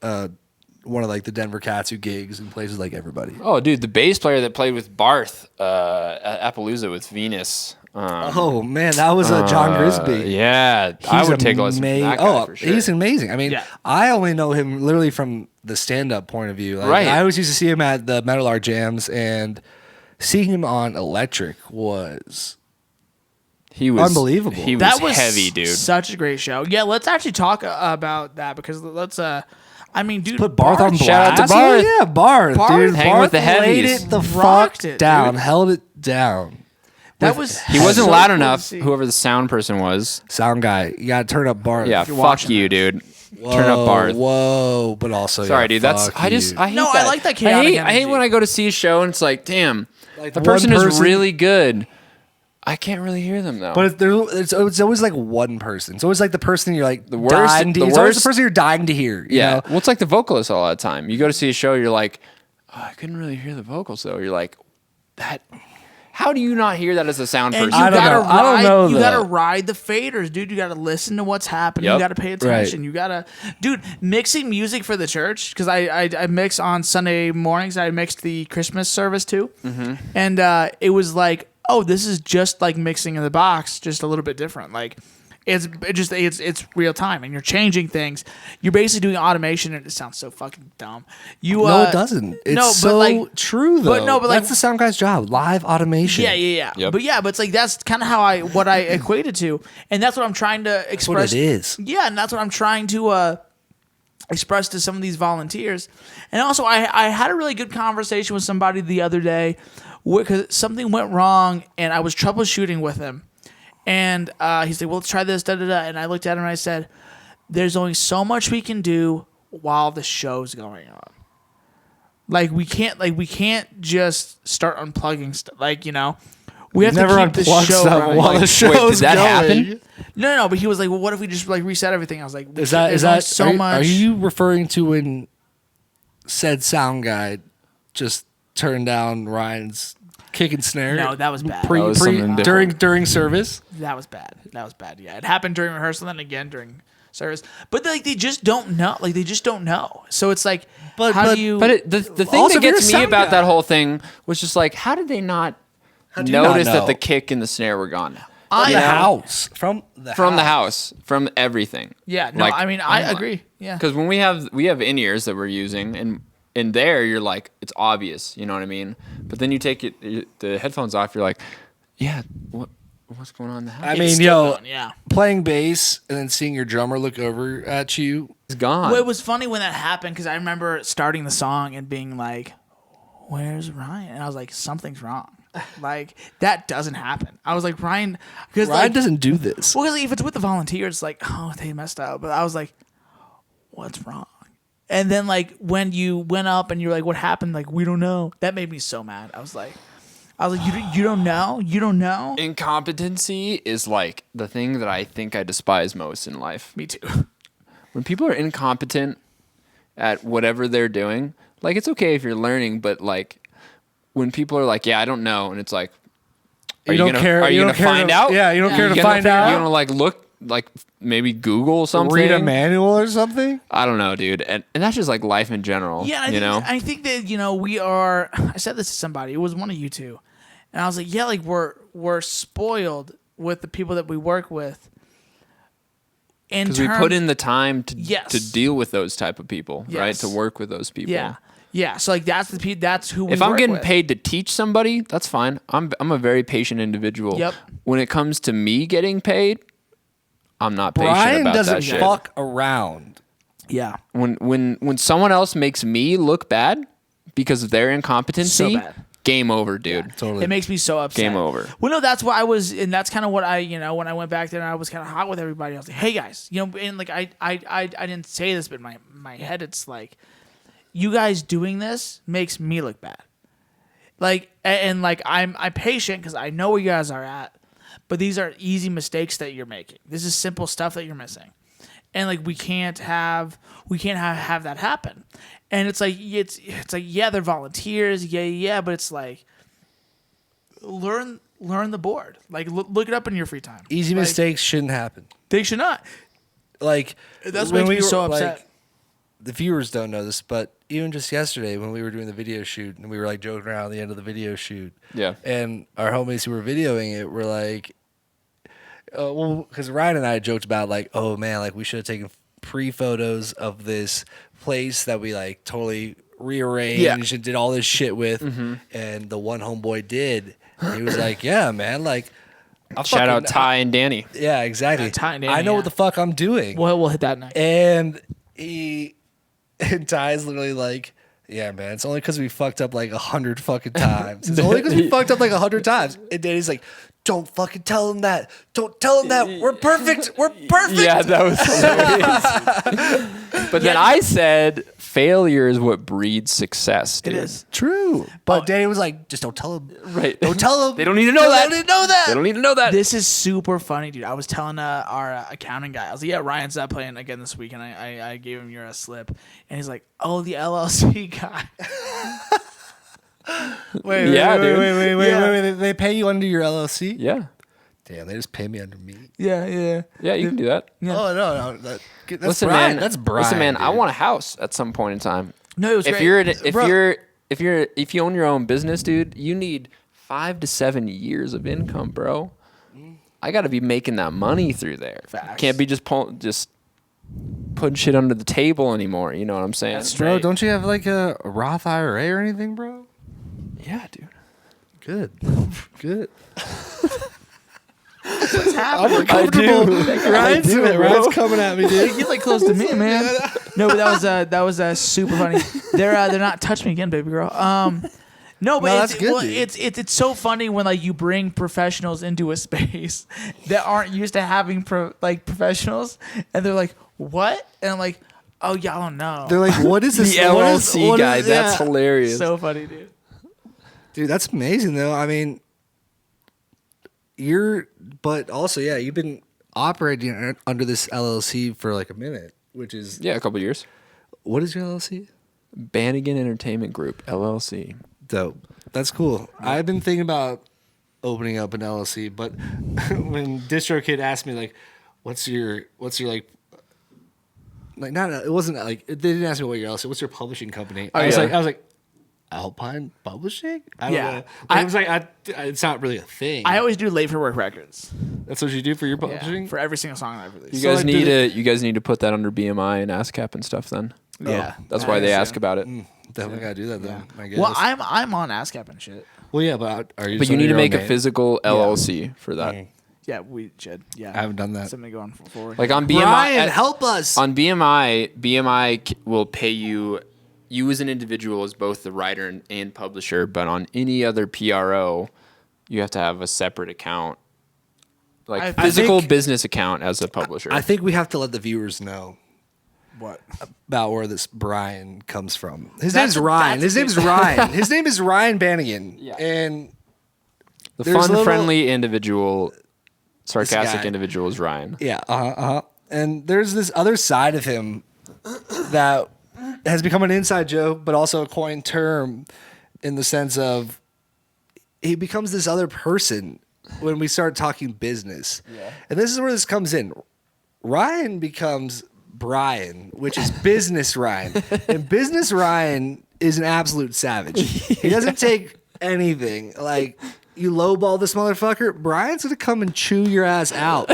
one of like the Denver Cats who gigs and plays with like everybody. Oh, dude, the bass player that played with Barth at Appaloosa with Venus. Oh man, that was John Grisby. Yeah, I would take a lesson from that guy Oh, for sure. he's amazing. I mean, Yeah. I only know him literally from the stand-up point of view. Like, Right. I always used to see him at the Metal Art Jams, and seeing him on electric was He was unbelievable. He was, That was heavy, dude. Such a great show. Yeah, let's actually talk about that because let's. I mean, dude, put Barth on blast. Shout out to Oh, Barth. yeah, Barth, Barth dude. hang Barth with the laid heavies. it the Rocked fuck it, down, dude. held it down. That was He wasn't so loud cool to enough. see. Whoever the sound person was. Sound guy, you gotta turn up Barth. Yeah, you're fuck watching you, dude. Turn up Barth. Whoa, but also Sorry, yeah, dude. That's fuck I just you. I hate No, I that. like that chaotic I hate energy. when I go to see a show and it's like, damn, Like, the one person is person- really good. I can't really hear them though. But it's always like one person. It's always like the person you're like The worst- dying to, the it's always worst- the person you're dying to hear. You yeah, know? well, it's like the vocalist all the time. You go to see a show, you're like, oh, I couldn't really hear the vocals though. You're like, that. How do you not hear that as a sound And person? you I don't gotta know. ride. I don't know, you though. gotta ride the faders, dude. You gotta listen to what's happening. Yep. You gotta pay attention. You gotta, dude, mixing music for the church because I mix on Sunday mornings. I mixed the Christmas service too, and it was like, oh, this is just like mixing in the box, just a little bit different. Like it's real time, and you're changing things. You're basically doing automation, and it sounds so fucking dumb. No, it doesn't. It's so true though. but like that's the sound guy's job. Live automation. yeah. Yep. But it's like that's kind of how what I equated to, and that's what I'm trying to That's express. what it is. Yeah, and that's what I'm trying to express to some of these volunteers. And also, I had a really good conversation with somebody the other day because something went wrong, and I was troubleshooting with him. And he's like, well, let's try this, da-da-da. And I looked at him and I said, there's only so much we can do while the show's going on. Like we can't just start unplugging stuff. Like, you know, we have Never to keep the unplug show stuff running. while the show's did that going. happen? No, but he was like, well, what if we just like reset everything? I was like, Is that so much? Are you referring to when said sound guy just turned down Ryan's kick and snare? No, that was bad. That was something different. During service. That was bad. Yeah, it happened during rehearsal, and then again during service. But like they just don't know. Like they just don't know. So it's like, how do you? But the thing Also, that if you're gets a me sound about guy- that whole thing was just like, how did they not do you not notice that know? the kick and the snare were gone? From I the know. house. From the House, from everything. Yeah, no, Like, I mean, I agree. Yeah. Because when we have in-ears that we're using, and in there you're like, it's obvious, you know what I mean? But then you take the headphones off, you're like, yeah, what's going on in the house? I It's mean, still going, yeah. playing bass and then seeing your drummer look over at you. It's gone. Well, it was funny when that happened because I remember starting the song and being like, "Where's Ryan?" And I was like, "Something's wrong." Like that doesn't happen. I was like, Ryan, because Ryan like, doesn't do this. well, 'cause if it's with the volunteers, it's like, oh, they messed up. But I was like, what's wrong? And then like when you went up and you're like, what happened? Like we don't know. That made me so mad. I was like, you don't know? You don't know? Incompetency is like the thing that I think I despise most in life. Me too. When people are incompetent at whatever they're doing, like it's okay if you're learning, but like when people are like, yeah, I don't know, and it's like, are you don't gonna, care- Are you you gonna don't care find to- out? yeah, you don't care to gonna- find out? You gonna like look, like maybe Google something? Read a manual or something? I don't know, dude, and that's just like life in general. Yeah, I think that we are. I said this to somebody. It was one of you two, and I was like, yeah, like we're spoiled with the people that we work with. Because we put in the time Yes. to deal with those type of people, right? Yes. To work with those people. Yeah. So like that's who we If I'm work getting with. paid to teach somebody, that's fine. I'm a very patient individual. Yep. When it comes to me getting paid, I'm not patient Brian about doesn't that shit. fuck around. Yeah. When someone else makes me look bad because of their incompetency, So bad. game over, dude. Totally. It makes me so upset. Game over. Well, no, that's why I was, and that's kind of what I, when I went back there and I was kind of hot with everybody. I was like, hey guys, and like I didn't say this, but in my head, it's like, you guys doing this makes me look bad. Like, and like I'm patient because I know where you guys are at, but these are easy mistakes that you're making. This is simple stuff that you're missing, and like we can't have that happen. And it's like yeah, they're volunteers, yeah, but it's like learn the board. Like look it up in your free time. Easy Like, mistakes shouldn't happen. They should not. Like That's when what makes me we so were, upset. like, the viewers don't know this, but even just yesterday when we were doing the video shoot and we were like joking around at the end of the video shoot, Yeah. and our homies who were videoing it were like, well, because Ryan and I joked about like, oh man, like we should have taken pre-photos of this place that we like totally rearranged and did all this shit with, and the one homeboy did. And he was like, yeah, man, like. Shout out Ty and Danny. Yeah, exactly. Yeah, Ty and Danny, I know yeah. what the fuck I'm doing. We'll hit that next. And Ty's literally like, yeah, man, it's only because we fucked up like 100 fucking times. It's only because we fucked up like 100 times. And Danny's like, don't fucking tell him that. Don't tell him that. We're perfect. We're perfect. Yeah, that was hilarious. But then I said, failure is what breeds success, dude. It is. True. But Danny was like, just don't tell him. Right. Don't tell him. They don't need to know that. They don't need to know that. They don't need to know that. This is super funny, dude. I was telling our accounting guy, I was like, yeah, Ryan's not playing again this week, and I gave him your slip, and he's like, oh, the LLC guy. Wait, Yeah, dude. wait. They pay you under your LLC? Yeah. Damn, they just pay me under me. Yeah. Yeah, you can do that. Yeah. Oh, no. That's Listen, Brian. man. That's Brian. Listen, man. dude. I want a house at some point in time. No, it was If great. if you own your own business, dude, you need 5 to 7 years of income, bro. I got to be making that money through there. Facts. Can't be just putting shit under the table anymore. You know what I'm saying? That's Bro, straight. don't you have like a Roth IRA or anything, bro? Yeah, dude. Good. Good. What's happening? Ryan's coming at me, dude. Get like close to me, man. No, but that was super funny. They're not touch me again, baby girl. No, but that's good, dude. it's so funny when like you bring professionals into a space that aren't used to having professionals, and they're like, "What?" And I'm like, Oh, y'all don't know. They're like, what is this? The LLC guy. That's hilarious. So funny, dude. Dude, that's amazing though. I mean, but also, yeah, you've been operating under this LLC for like a minute, which is a couple years. What is your LLC? Bannigan Entertainment Group LLC. Dope. That's cool. I've been thinking about opening up an LLC, but when Distro Kid asked me like, what's your like not it wasn't like they didn't ask me what your LLC. What's your publishing company? I was like. Alpine Publishing? I don't know. I was like, it's not really a thing. I always do Late for Work Records. That's what you do for your publishing? For every single song I've released. You guys need to put that under BMI and ASCAP and stuff then. Yeah. That's why they ask about it. Definitely gotta do that then. I guess. Well, I'm on ASCAP and shit. Well, yeah, but are you? But you need to make a physical LLC for that. Yeah, we should. Yeah, I haven't done that. Something going forward. Like on BMI, Brian, help us. On BMI will pay you as an individual as both the writer and publisher, but on any other PRO, you have to have a separate account, like physical business account as a publisher. I think we have to let the viewers know what about where this Brian comes from. His name's Ryan. His name is Ryan Bannigan. Yeah. And the fun, friendly individual, sarcastic individual is Ryan. Yeah. And there's this other side of him that has become an inside joke, but also a coined term in the sense of he becomes this other person when we start talking business. Yeah. And this is where this comes in. Ryan becomes Brian, which is business Ryan. And business Ryan is an absolute savage. He doesn't take anything. Like, you lowball this motherfucker, Brian's going to come and chew your ass out.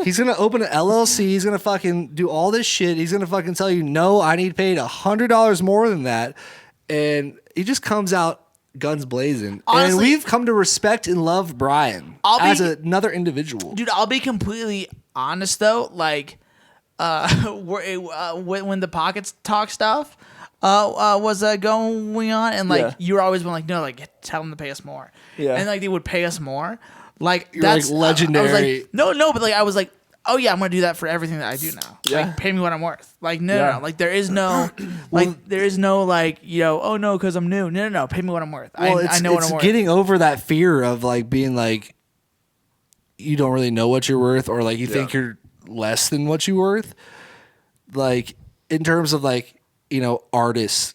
He's going to open an LLC. He's going to fucking do all this shit. He's going to fucking tell you, no, I need paid $100 more than that. And he just comes out guns blazing. Honestly, and we've come to respect and love Brian as another individual. Dude, I'll be completely honest, though. Like, when the Pockets Talk stuff was going on, and like you were always been like, no, like tell them to pay us more. Yeah. And like they would pay us more. Like that's like legendary. I was like, no, but like I was like, oh yeah, I'm gonna do that for everything that I do now. Yeah. Like pay me what I'm worth. Like no. Like there is no like oh no, because I'm new. No, pay me what I'm worth. Well, I know what I'm worth. It's getting over that fear of like being like you don't really know what you're worth, or like you think you're less than what you're worth. Like in terms of like, artists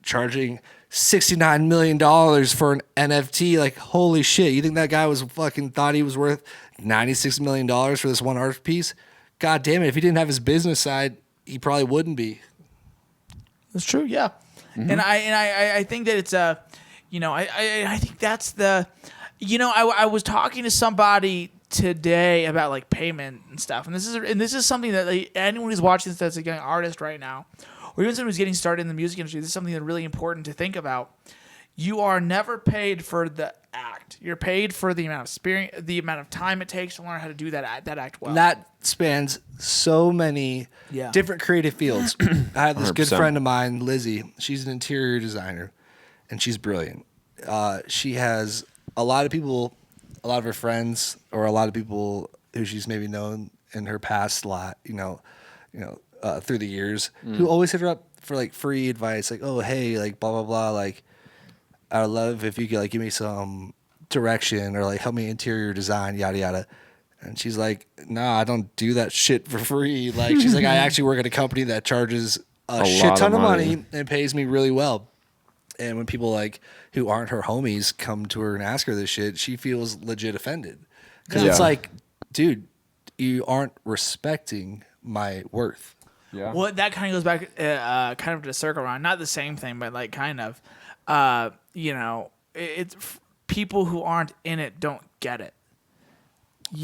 charging $69 million for an NFT. Like, holy shit. You think that guy thought he was worth $96 million for this one art piece? God damn it. If he didn't have his business side, he probably wouldn't be. That's true. Yeah. Mm-hmm. And I think that it's I think that's the, I was talking to somebody today about like payment and stuff. And this is something that like, anyone who's watching this that's like an artist right now, or even someone who's getting started in the music industry, this is something that's really important to think about. You are never paid for the act. You're paid for the amount of experience, the amount of time it takes to learn how to do that act well. And that spans so many different creative fields. I have this 100%. Good friend of mine, Lizzie. She's an interior designer, and she's brilliant. She has a lot of people, a lot of her friends, or a lot of people who she's maybe known in her past lot, through the years, who always hit her up for like free advice, like, oh hey, like blah blah blah, like I would love if you could like give me some direction or like help me interior design, yada yada. And she's like, nah, I don't do that shit for free. Like she's like, I actually work at a company that charges a shit ton of money and pays me really well. And when people like who aren't her homies come to her and ask her this shit, she feels legit offended. Because it's like, dude, you aren't respecting my worth. Yeah. Well, that kind of goes back kind of to circle around. Not the same thing, but like kind of, it's people who aren't in it don't get it.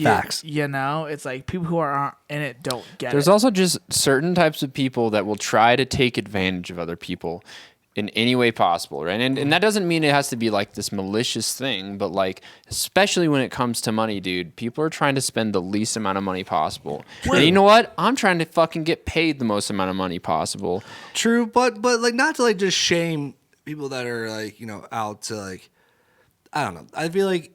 Facts. It's like people who aren't in it don't get There's it. also just certain types of people that will try to take advantage of other people in any way possible, right? And that doesn't mean it has to be like this malicious thing, but like, especially when it comes to money, dude, people are trying to spend the least amount of money possible. True. And you know what? I'm trying to fucking get paid the most amount of money possible. True, but like not to like just shame people that are like, out to like, I don't know. I feel like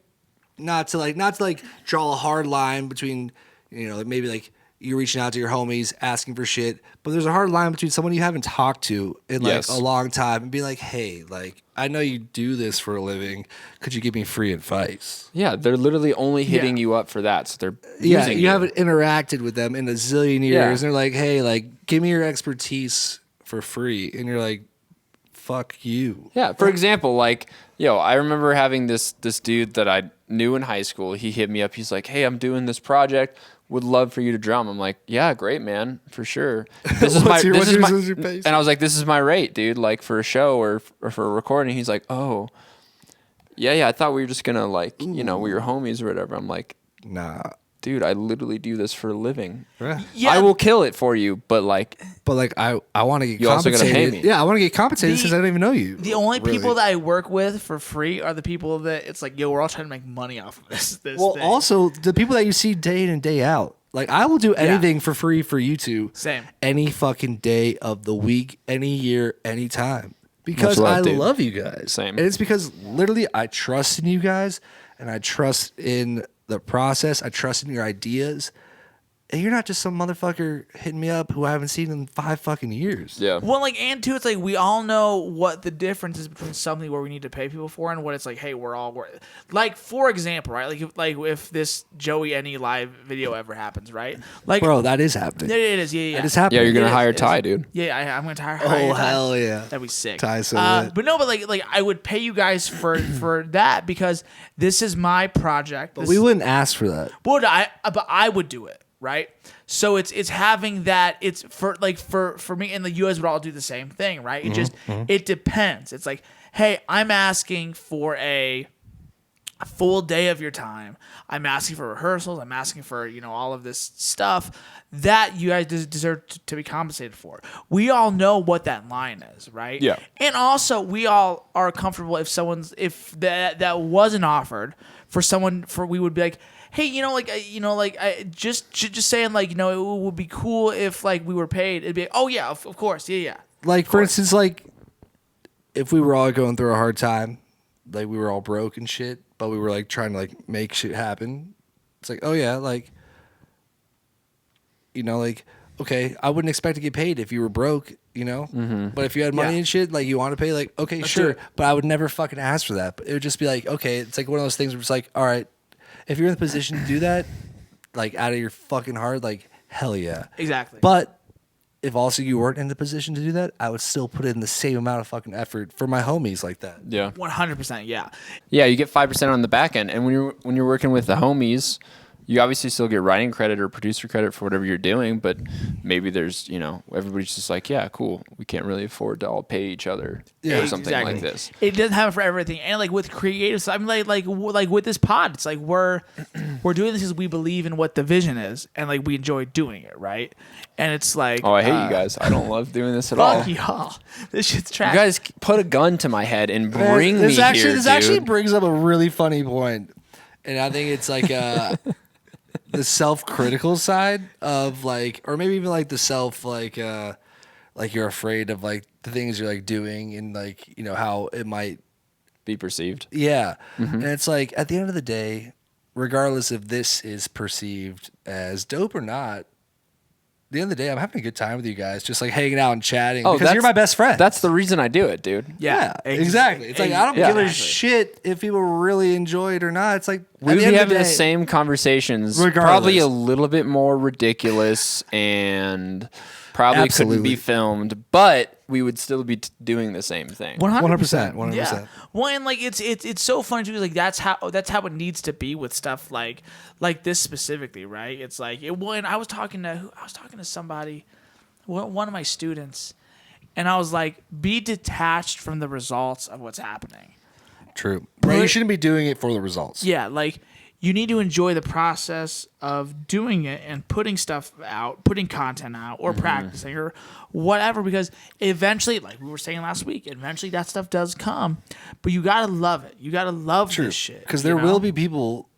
not to like draw a hard line between, like maybe like you're reaching out to your homies, asking for shit. But there's a hard line between someone you haven't talked to in like a long time and being like, hey, like, I know you do this for a living. Could you give me free advice? Yeah, they're literally only hitting you up for that. So they're using you haven't interacted with them in a zillion years. Yeah. And they're like, hey, like, give me your expertise for free. And you're like, fuck you. Yeah. For example, like, I remember having this dude that I knew in high school. He hit me up. He's like, hey, I'm doing this project. Would love for you to drum. I'm like, yeah, great, man, for sure. This is my and I was like, this is my rate, dude. Like for a show or for a recording. He's like, oh, yeah. I thought we were just gonna like, we were homies or whatever. I'm like, nah, dude, I literally do this for a living. Yeah. I will kill it for you, but I want to get you also compensated. gotta pay me. Yeah, I want to get compensated because I don't even know you. The only people that I work with for free are the people that it's like, we're all trying to make money off of this well, thing. also the people that you see day in and day out. Like, I will do anything for free for you two. Same. Any fucking day of the week, any year, any time. Because Much love, I dude. love you guys. Same. And it's because literally I trust in you guys and I trust in the process. I trust in your ideas. And you're not just some motherfucker hitting me up who I haven't seen in 5 fucking years. Yeah. Well, and two, it's like we all know what the difference is between something where we need to pay people for and what it's like, hey, we're all worth. Like, for example, right? Like if this Joey Any live video ever happens, right? Like, Bro, that is happening. it is, yeah. That is happening. Yeah, you're gonna It is, hire it is. Ty, dude. Yeah, I'm gonna hire. Oh, Ty. hell yeah. That'd be sick. Ty's so lit. But no, but like I would pay you guys for that because this is my project. But we wouldn't ask for that. But I would do it, right? So it's having that. It's for me and the U.S. would all do the same thing, right? It just it depends. It's like, hey, I'm asking for a full day of your time. I'm asking for rehearsals. I'm asking for all of this stuff that you guys deserve to be compensated for. We all know what that line is, right? Yeah. And also, we all are comfortable if that wasn't offered for someone we would be like, hey, just saying it would be cool if we were paid. It'd be like, oh yeah, of course, yeah. Like, for instance, like, if we were all going through a hard time, like, we were all broke and shit, but we were, like, trying to, like, make shit happen. It's like, oh, yeah, like, okay, I wouldn't expect to get paid if you were broke, But if you had money and shit, like, you want to pay, like, okay, sure. But I would never fucking ask for that. But it would just be like, okay, it's like one of those things where it's like, all right, if you're in the position to do that, like, out of your fucking heart, like, hell yeah. Exactly. But if also you weren't in the position to do that, I would still put in the same amount of fucking effort for my homies like that. Yeah. 100%, yeah. Yeah, you get 5% on the back end, and when you're working with the homies, you obviously still get writing credit or producer credit for whatever you're doing, but maybe there's, everybody's just like, yeah, cool. We can't really afford to all pay each other or something like this. It doesn't happen for everything. And like with creative stuff, I mean, like with this pod, it's like we're doing this because we believe in what the vision is and like we enjoy doing it, right? And it's like, oh, I hate you guys. I don't love doing this at all. Fuck y'all. This shit's trash. You guys put a gun to my head and bring me here, This actually brings up a really funny point. And I think it's like the self-critical side of like, or maybe even like the self, like you're afraid of like the things you're like doing and like, how it might be perceived. Yeah. And it's like, at the end of the day, regardless if this is perceived as dope or not, at the end of the day, I'm having a good time with you guys, just like hanging out and chatting because you're my best friend. That's the reason I do it, dude. Yeah, exactly. It's like, I don't give a shit if people really enjoy it or not. It's like, we would be having the same conversations, probably a little bit more ridiculous and probably couldn't be filmed, but we would still be doing the same thing. 100%. Yeah. Well, and like it's so funny too. Like that's how it needs to be with stuff like this specifically, right? It's like when I was talking to somebody, one of my students, and I was like, be detached from the results of what's happening. True. Right. You shouldn't be doing it for the results. Yeah, like you need to enjoy the process of doing it and putting stuff out, putting content out, or practicing or whatever, because eventually, like we were saying last week, eventually that stuff does come, but you gotta love it. You gotta love this shit. Because there will be people,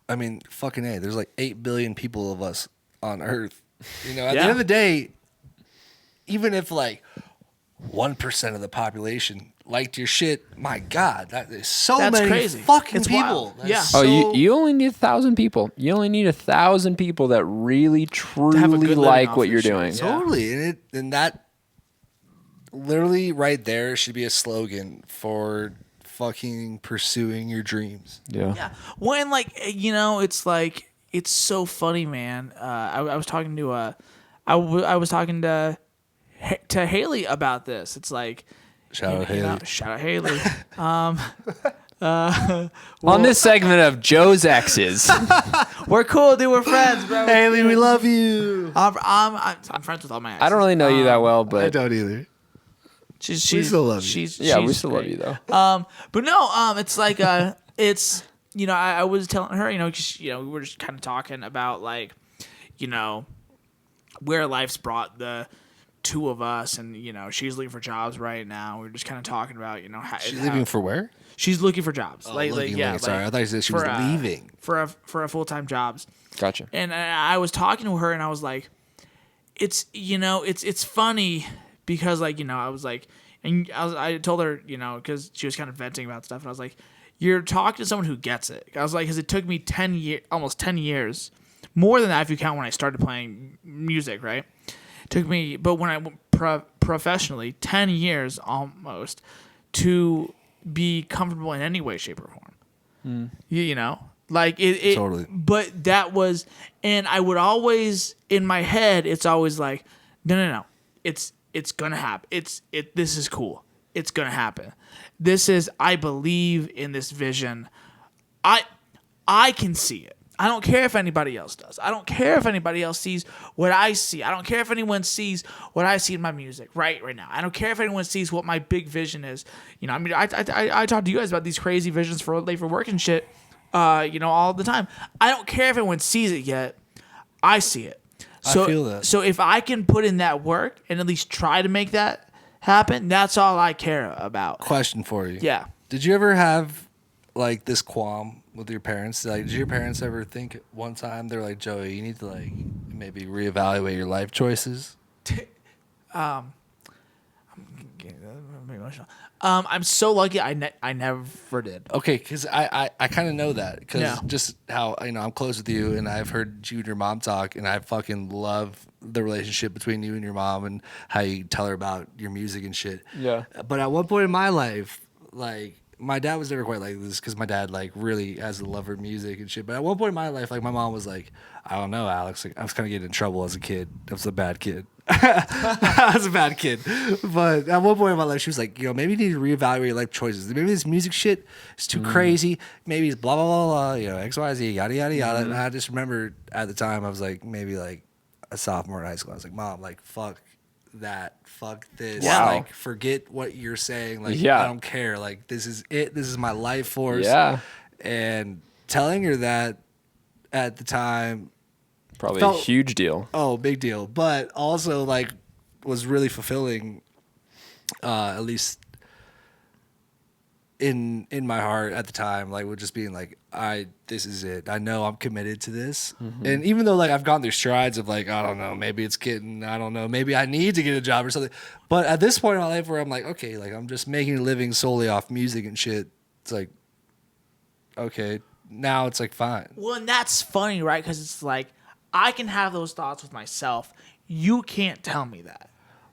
I mean, fucking A, there's like 8 billion people of us on Earth. At the end of the day, even if like 1% of the population liked your shit. My God, that is so That's many crazy. fucking It's people. wild. That's Yeah. so- you only need 1,000 people. You only need 1,000 people that really have a truly good living like off what your you're shit. doing. Yeah. Totally, and that literally right there should be a slogan for fucking pursuing your dreams. Yeah. When it's like it's so funny, man. I was talking to I was talking to Haley about this. It's like Shout out Haley. Shout out Haley. On this segment of Joe's exes, We're cool, dude. We're friends, bro. Haley, we love you. I'm friends with all my exes. I don't really know you that well, I but don't either. She's We still love you. we she's still love great. you though. But no, it's like it's I was telling her, 'cause, we were just kind of talking about like, where life's brought the two of us, and she's looking for jobs right now. We're just kind of talking about She's leaving for where? she's looking for jobs. Sorry, I thought you said she was for, leaving. for a full-time jobs. Gotcha. And I was talking to her, and I was like, it's funny because I was like, and I told her, because she was kind of venting about stuff, and I was like, you're talking to someone who gets it. I was like, because it took me almost 10 years, more than that if you count when I started playing music, right? It took me, but when I went professionally, 10 years almost to be comfortable in any way, shape, or form. Like it Totally. But that was, and I would always in my head, it's always like, no, it's gonna happen. This is cool. It's gonna happen. This is, I believe in this vision. I can see it. I don't care if anybody else does. I don't care if anybody else sees what I see. I don't care if anyone sees what I see in my music right now. I don't care if anyone sees what my big vision is. I talk to you guys about these crazy visions for late for work and shit, all the time. I don't care if anyone sees it yet. I see it. So, I feel that. So if I can put in that work and at least try to make that happen, that's all I care about. Question for you. Yeah. Did you ever have like this qualm with your parents? Like, did your parents ever think one time they're like, Joey, you need to like maybe reevaluate your life choices? I'm getting emotional. I'm so lucky I never did. Okay, because I kind of know that because Yeah. just how I'm close with you, and I've heard you and your mom talk, and I fucking love the relationship between you and your mom and how you tell her about your music and shit. Yeah. But at one point in my life, like my dad was never quite like this because my dad like really has a love for music and shit. But at one point in my life, like my mom was like, I don't know, Alex. Like, I was kind of getting in trouble as a kid. I was a bad kid. I was a bad kid. But at one point in my life, she was like, maybe you need to reevaluate your life choices. Maybe this music shit is too crazy. Maybe it's blah, blah, blah, blah, X, Y, Z, yada, yada, yada. And I just remember at the time, I was like, maybe like a sophomore in high school. I was like, Mom, like, fuck that. Fuck this. Wow. Like, forget what you're saying. Like, Yeah. I don't care. Like, this is it. This is my life force. Yeah. And telling her that at the time, Probably Felt- a huge deal. oh, big deal. But also, like, was really fulfilling, at least in my heart at the time, like, with just being like, this is it. I know I'm committed to this. And even though, like, I've gone through strides of, like, I don't know, maybe it's getting, I don't know, maybe I need to get a job or something. But at this point in my life where I'm like, okay, like, I'm just making a living solely off music and shit, it's like, okay, now it's like, fine. Well, and that's funny, right? Because it's like, I can have those thoughts with myself. You can't tell me that.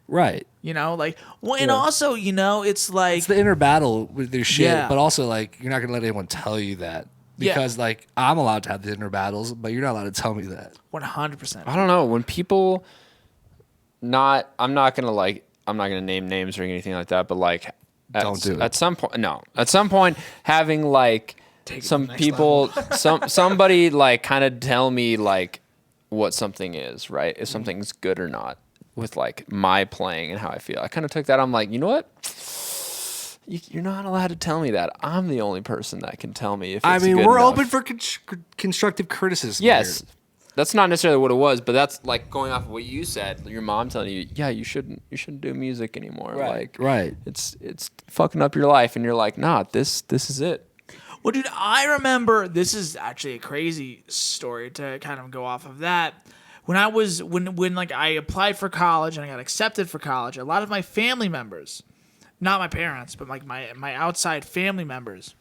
Right. And Yeah. also, it's like, It's the inner battle with your shit, Yeah. but also, like, you're not going to let anyone tell you that. Yeah. Because, like, I'm allowed to have the inner battles, but you're not allowed to tell me that. 100%. I don't know. When people I'm not gonna name names or anything like that, but like Don't do it. At some point having like Take it to some the next people somebody like kind of tell me like what something is, right? If something's good or not with like my playing and how I feel. I kind of took that. I'm like, you know what? You're not allowed to tell me that. I'm the only person that can tell me if it's I mean, good we're enough. open for constructive criticism. Yes. here. That's not necessarily what it was, but that's like going off of what you said. Your mom telling you, yeah, you shouldn't do music anymore. Right. Like, Right. It's fucking up your life, and you're like, nah, this is it. Well, dude, I remember, this is actually a crazy story to kind of go off of that. When I like I applied for college and I got accepted for college, a lot of my family members, not my parents, but like my outside family members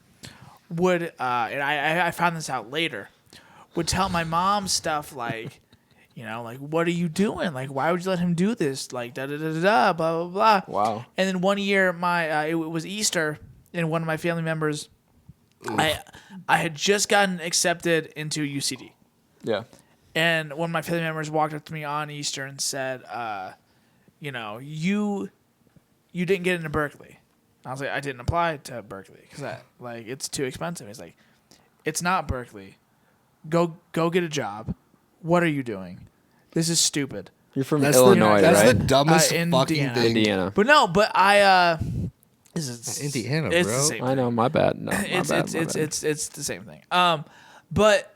would, and I found this out later, would tell my mom stuff like, you know, like, what are you doing? Like, why would you let him do this? Like, da da da da da, blah blah blah. Wow. And then one year, it was Easter, and one of my family members, I had just gotten accepted into UCD. Yeah. And one of my family members walked up to me on Easter and said, you know, you didn't get into Berkeley. I was like, I didn't apply to Berkeley because it's too expensive. He's like, it's not Berkeley. Go get a job. What are you doing? This is stupid. You're from Illinois, that's right? the dumbest fucking Indiana. thing. Indiana. But no, but this is Indiana, it's bro. the same I know, my bad. No, it's the same thing. But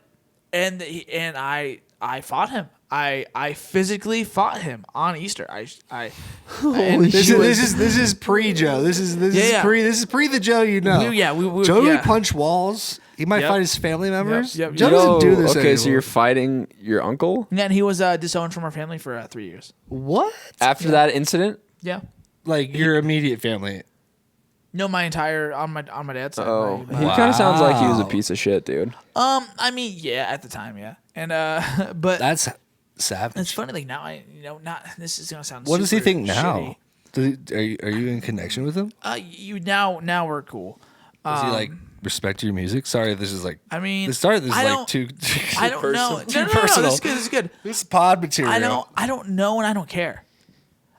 I fought him. I physically fought him on Easter. This is pre Joe. This is pre the Joe you know. Joe would punch walls. He might fight his family members. Yep. Joe doesn't do this Okay, anymore. so you're fighting your uncle? And he was disowned from our family for 3 years. What? After that incident? Yeah. Like your immediate family. No, my entire on my dad's side. Oh, my- he kind of sounds like he was a piece of shit, dude. I mean, yeah, at the time, yeah, and but That's savage. it's funny. Like now, not this is gonna sound. What does he super think now? Are you in connection with him? Shitty. Now we're cool. Does he like respect your music? Sorry, this is like. I mean, this started. This is I like don't- too. I don't know. Too No, personal. This is good. This is pod material. I don't know, and I don't care.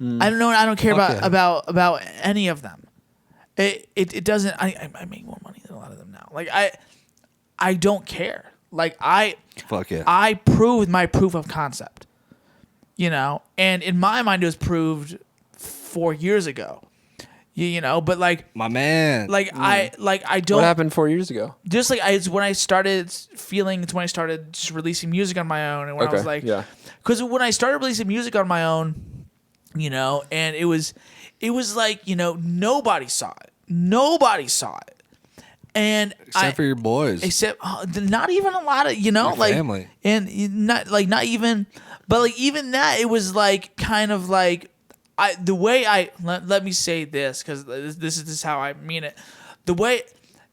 I don't know, and I don't care about any of them. It doesn't. I make more money than a lot of them now. Like I don't care. Like Fuck yeah. I proved my proof of concept. You know, and in my mind, it was proved 4 years ago. You know, but like My man. like I don't. What happened 4 years ago? Just like it's when I started feeling. It's when I started just releasing music on my own, and when I was like, because when I started releasing music on my own, you know, and it was like, you know, nobody saw it. Nobody saw it. And except for your boys. Except not even a lot of, you know, Your like family. And not even, but like even that, it was like kind of like the way let me say this, because this is how I mean it. The way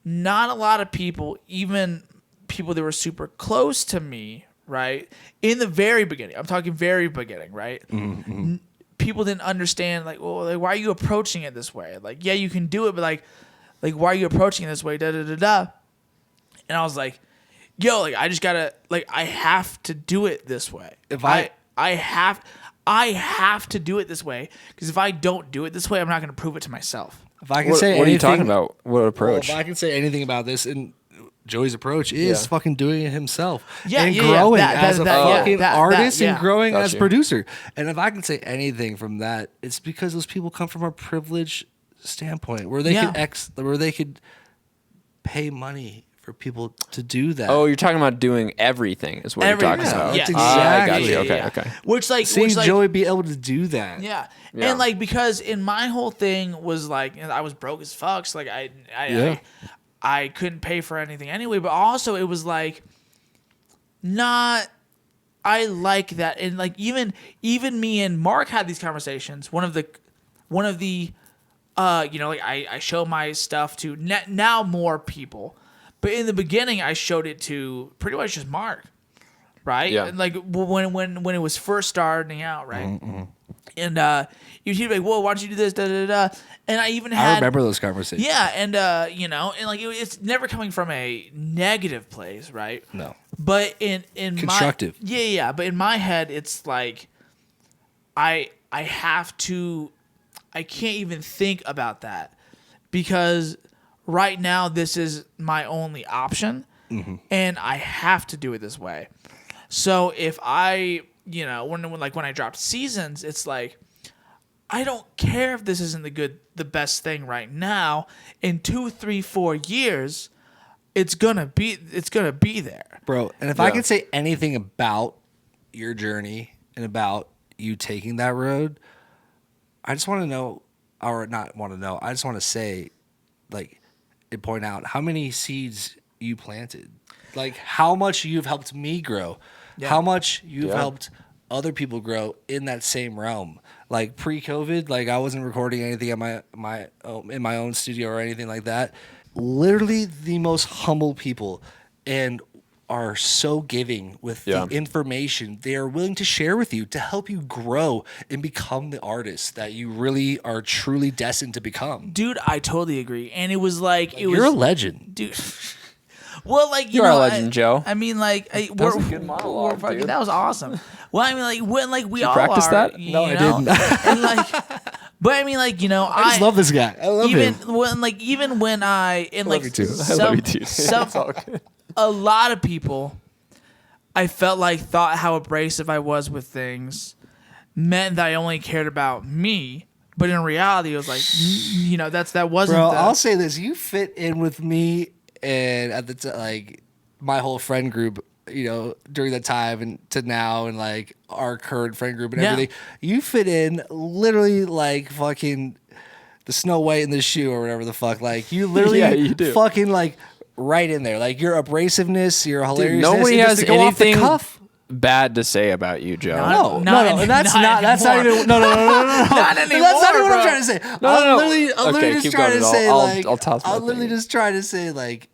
not a lot of people, even people that were super close to me, right, in the very beginning, I'm talking very beginning, right? Mm-hmm. People didn't understand, like, well, like, why are you approaching it this way? Like, yeah, you can do it, but like, why are you approaching it this way? Da da da da. And I was like, yo, like, I just gotta, like, I have to do it this way. I have to do it this way, because if I don't do it this way, I'm not gonna prove it to myself. If I can What, say what are you anything, talking about? What approach? Well, if I can say anything about this, and Joey's approach is fucking doing it himself and Yeah, growing that- as a that- fucking that- artist yeah. and growing Got as a you. producer. And if I can say anything from that, it's because those people come from a privileged standpoint where they could pay money for people to do that. Oh, you're talking about doing everything is what you're talking about. That's Yeah. exactly. I got you. Yeah, Okay, yeah. okay. Seeing Which like Joey be able to do that. yeah. Yeah. And like, because in my whole thing was like, I was broke as fuck. So like I couldn't pay for anything anyway. But also it was like, I like that. And like, even me and Mark had these conversations. One of the you know, like I show my stuff to now more people, but in the beginning I showed it to pretty much just Mark, right? Yeah. And like when it was first starting out, right? Mm-hmm. And he'd be like, "Whoa, why don't you do this?" Da da da. And I even had. I remember those conversations. Yeah, and you know, and like it's never coming from a negative place, right? No. But in Constructive. yeah. But in my head, it's like I have to. I can't even think about that, because right now this is my only option, and I have to do it this way. So if I, you know, when I dropped Seasons, it's like, I don't care if this isn't the best thing right now. In 2, 3, 4 years, it's gonna be there, Bro, and if I can say anything about your journey and about you taking that road, I just want to know, or not want to know, I just want to say, like, and point out how many seeds you planted. Like, how much you've helped me grow. Yeah. How much you've helped other people grow in that same realm. Like pre-COVID, like I wasn't recording anything at in my own studio or anything like that. Literally the most humble people, and are so giving with the information they are willing to share with you to help you grow and become the artist that you really are truly destined to become. Dude, I totally agree. And it was like you're a legend, dude. Well, like you're a legend, Joe. I mean, like that was a good monologue, dude. That was awesome. Well, I mean, like when like we Did you all practice are, that? No, I didn't. And like, but I mean, like I just love this guy. I love him. Even when I and love like you too. I love you too. A lot of people, I felt like thought how abrasive I was with things meant that I only cared about me. But in reality, it was like, that wasn't. Bro, I'll say this: you fit in with me, and at the like my whole friend group, during that time and to now, and like our current friend group and everything. You fit in literally like fucking the Snow White in the shoe or whatever the fuck. Like you literally, you do. Fucking like right in there. Like your abrasiveness, your hilariousness. Nobody has to go off the anything cuff. bad to say about you, Joe. No, not that's not even. No. Not anymore, That's not even what bro. I'm trying to say. No. I'm literally Okay, just keep trying going. to say like. I'll toss my I'm literally thing. just trying to say like.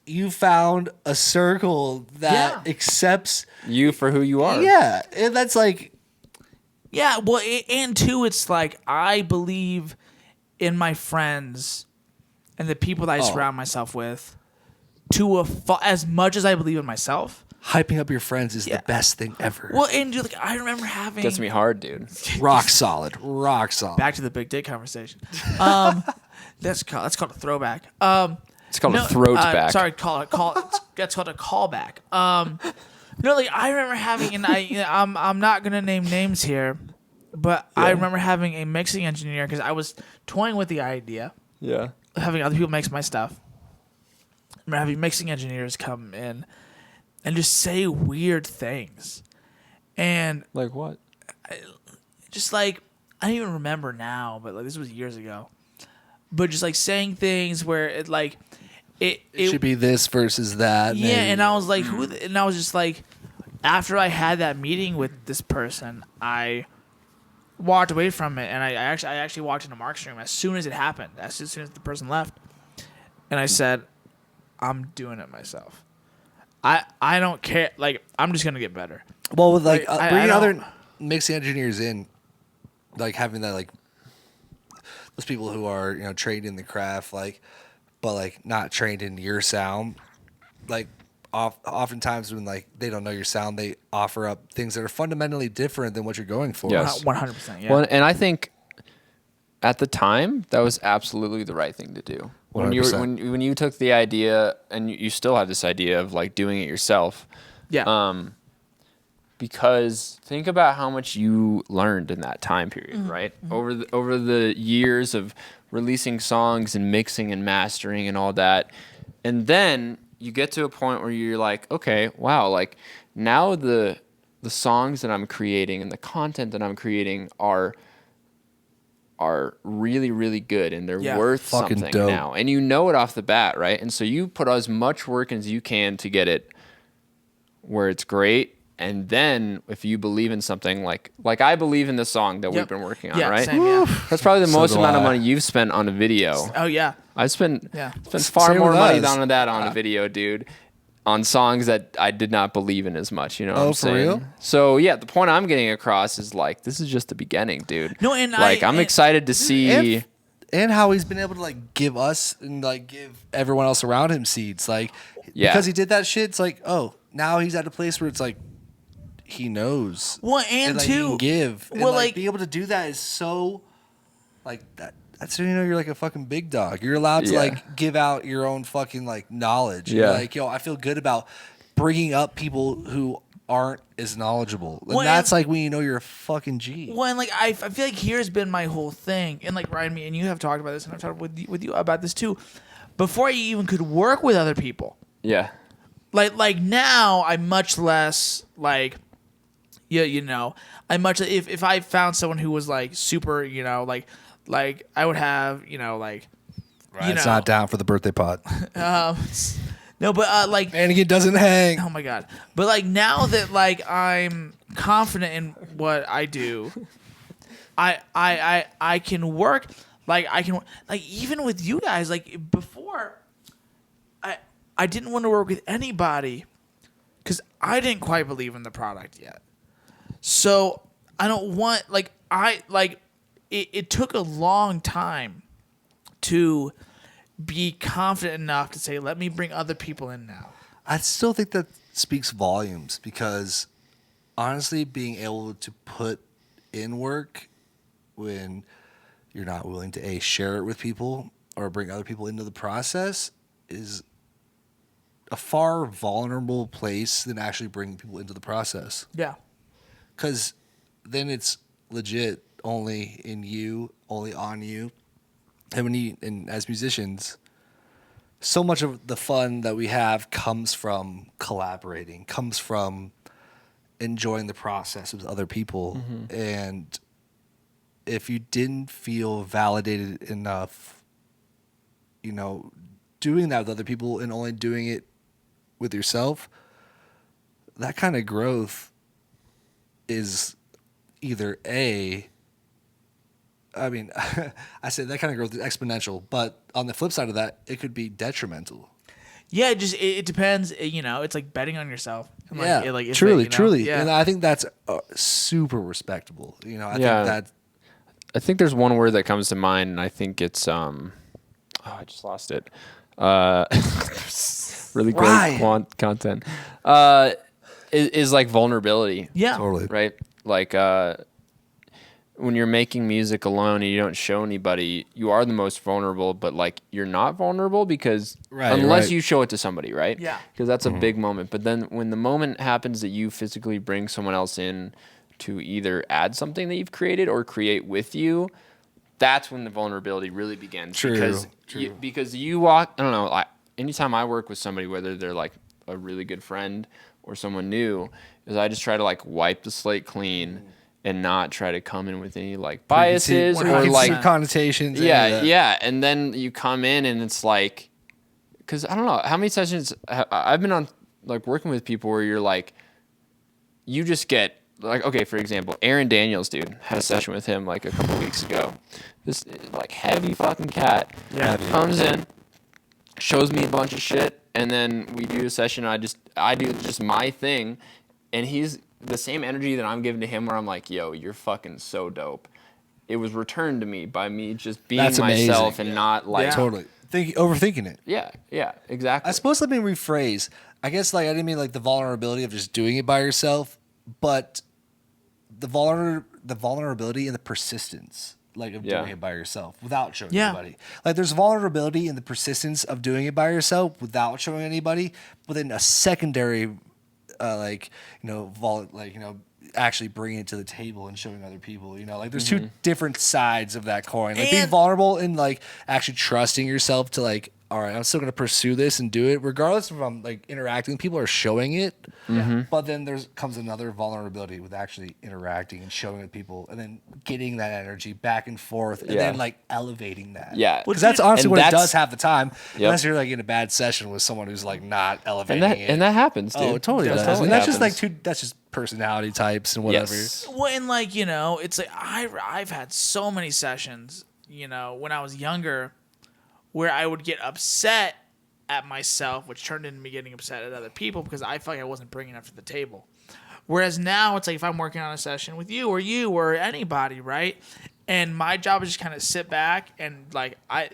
You found a circle that accepts You for who you are. Yeah, and that's like. Yeah, well, and two, it's like I believe in my friends and the people that I surround myself with as much as I believe in myself. Hyping up your friends is the best thing ever. Well, and dude, like I remember having Gets me hard, dude. Rock solid. back to the big dick conversation. That's called a throwback. It's called a throat back. Sorry, that's called a callback. Like I remember having, and I'm not gonna name names here, but I remember having a mixing engineer because I was toying with the idea Yeah. of having other people mix my stuff. I remember having mixing engineers come in and just say weird things, and Like what? just like I don't even remember now, but like this was years ago. But just like saying things where it like it should be this versus that. Yeah, and I was like, and I was just like, after I had that meeting with this person, I walked away from it, and I actually walked into Mark's room as soon as it happened, as soon as the person left, and I said, I'm doing it myself. I don't care. Like I'm just gonna get better. Well, with like I bringing don't- other mixing engineers in, like having that like those people who are trained in the craft, like, but like not trained in your sound, like oftentimes when like they don't know your sound, they offer up things that are fundamentally different than what you're going for. Yes. 100%. Yeah. Well, and I think at the time that was absolutely the right thing to do. When you 100%. when you took the idea, and you still have this idea of like doing it yourself. Yeah. Because think about how much you learned in that time period, right? Over the years of releasing songs and mixing and mastering and all that. And then you get to a point where you're like, okay, wow, like now the songs that I'm creating and the content that I'm creating are really, really good, and they're worth Fucking something dope. now. And you know it off the bat, right? And so you put as much work as you can to get it where it's great. And then if you believe in something like I believe in this song that we've been working on, right? Same, yeah. That's probably the most do amount of I. money you've spent on a video. Oh yeah. I spent Yeah. far Same more with money us. on that on a video, dude. On songs that I did not believe in as much, you know what I'm for saying? real? So yeah, the point I'm getting across is like this is just the beginning, dude. No, and I'm excited to see. And how he's been able to like give us and like give everyone else around him seeds, like Yeah. because he did that shit. It's like, oh, now he's at a place where it's like he knows. Well, and like, two, he can give. And well, like like- be able to do that is so like that. That's when you're like a fucking big dog. You're allowed to Yeah. like give out your own fucking like knowledge. Yeah. You're like, yo, I feel good about bringing up people who aren't as knowledgeable, and Well, that's like when you know you're a fucking G. Well, and like I feel like here's been my whole thing, and like Ryan, me and you have talked about this, and I've talked with you about this too. Before I even could work with other people, Yeah. like now I'm much less like, I'm much if I found someone who was like super, like I would have, like, It's not down for the birthday pot. No, but like Mannequin doesn't hang. oh my god. But like now that like I'm confident in what I do, I can work like I can like even with you guys like before I didn't want to work with anybody cuz I didn't quite believe in the product yet. So I don't want like it took a long time to be confident enough to say let me bring other people in now. I still think that speaks volumes because honestly, being able to put in work when you're not willing to share it with people or bring other people into the process is a far vulnerable place than actually bringing people into the process. Yeah. Because then it's legit only in you, only on you. And as musicians, so much of the fun that we have comes from collaborating, comes from enjoying the process with other people. Mm-hmm. And if you didn't feel validated enough, doing that with other people and only doing it with yourself, that kind of growth is either I say that kind of growth is exponential, but on the flip side of that, it could be detrimental. Yeah, it depends. It's like betting on yourself. And yeah, truly. Yeah. And I think that's super respectable. I think there's one word that comes to mind, and I think it's I just lost it. Really great content. Is like vulnerability. Yeah, totally. Right. Like when you're making music alone and you don't show anybody, you are the most vulnerable. But like you're not vulnerable because unless you show it to somebody, right? Yeah. Because that's a big moment. But then when the moment happens that you physically bring someone else in to either add something that you've created or create with you, that's when the vulnerability really begins. True. Because you walk. I don't know. Like anytime I work with somebody, whether they're like a really good friend or someone new, is I just try to like wipe the slate clean and not try to come in with any like biases or like connotations. Yeah. And then you come in and it's like, because I don't know how many sessions I've been on, like working with people where you're like, you just get like, okay, for example, Aaron Daniels, dude, had a session with him like a couple weeks ago. This like heavy fucking cat comes in, shows me a bunch of shit, and then we do a session. I do just my thing, and he's the same energy that I'm giving to him, where I'm like, yo, you're fucking so dope. It was returned to me by me just being myself and not like totally overthinking it. Yeah, exactly. I suppose let me rephrase. I guess like I didn't mean like the vulnerability of just doing it by yourself, but the vulnerability and the persistence. Like of doing it by yourself without showing anybody. Like there's vulnerability in the persistence of doing it by yourself without showing anybody, but then a secondary, actually bringing it to the table and showing other people. Like there's two different sides of that coin. Like being vulnerable and like actually trusting yourself to like, all right, I'm still gonna pursue this and do it regardless if I'm like interacting. People are showing it, but then comes another vulnerability with actually interacting and showing it to people, and then getting that energy back and forth, and then like elevating that. Yeah, because that's honestly what it does half the time. Unless you're like in a bad session with someone who's like not elevating it, and that happens, dude. Oh, it totally does. Totally and that's happens. just like that's just personality types and whatever. Yes. Well, and like it's like I've had so many sessions, when I was younger, where I would get upset at myself, which turned into me getting upset at other people because I felt like I wasn't bringing enough to the table. Whereas now it's like if I'm working on a session with you or anybody, right? And my job is just kind of sit back and like like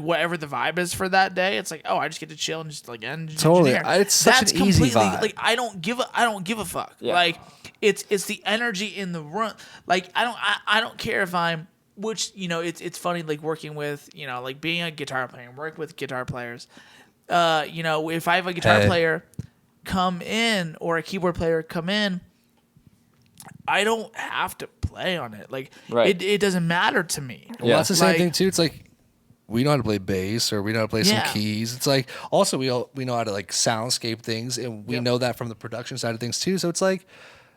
whatever the vibe is for that day, it's like, oh, I just get to chill and just like engineer. Totally, it's such an easy vibe. Like I don't give a fuck. Yeah. Like it's the energy in the room. Like I don't care if I'm. Which, it's funny, like, working with, like, being a guitar player and work with guitar players. If I have a guitar player come in or a keyboard player come in, I don't have to play on it. Like, it doesn't matter to me. Well, that's the same thing, too. It's like, we know how to play bass or we know how to play some keys. It's like, also, we know how to, like, soundscape things, and we know that from the production side of things, too. So it's like,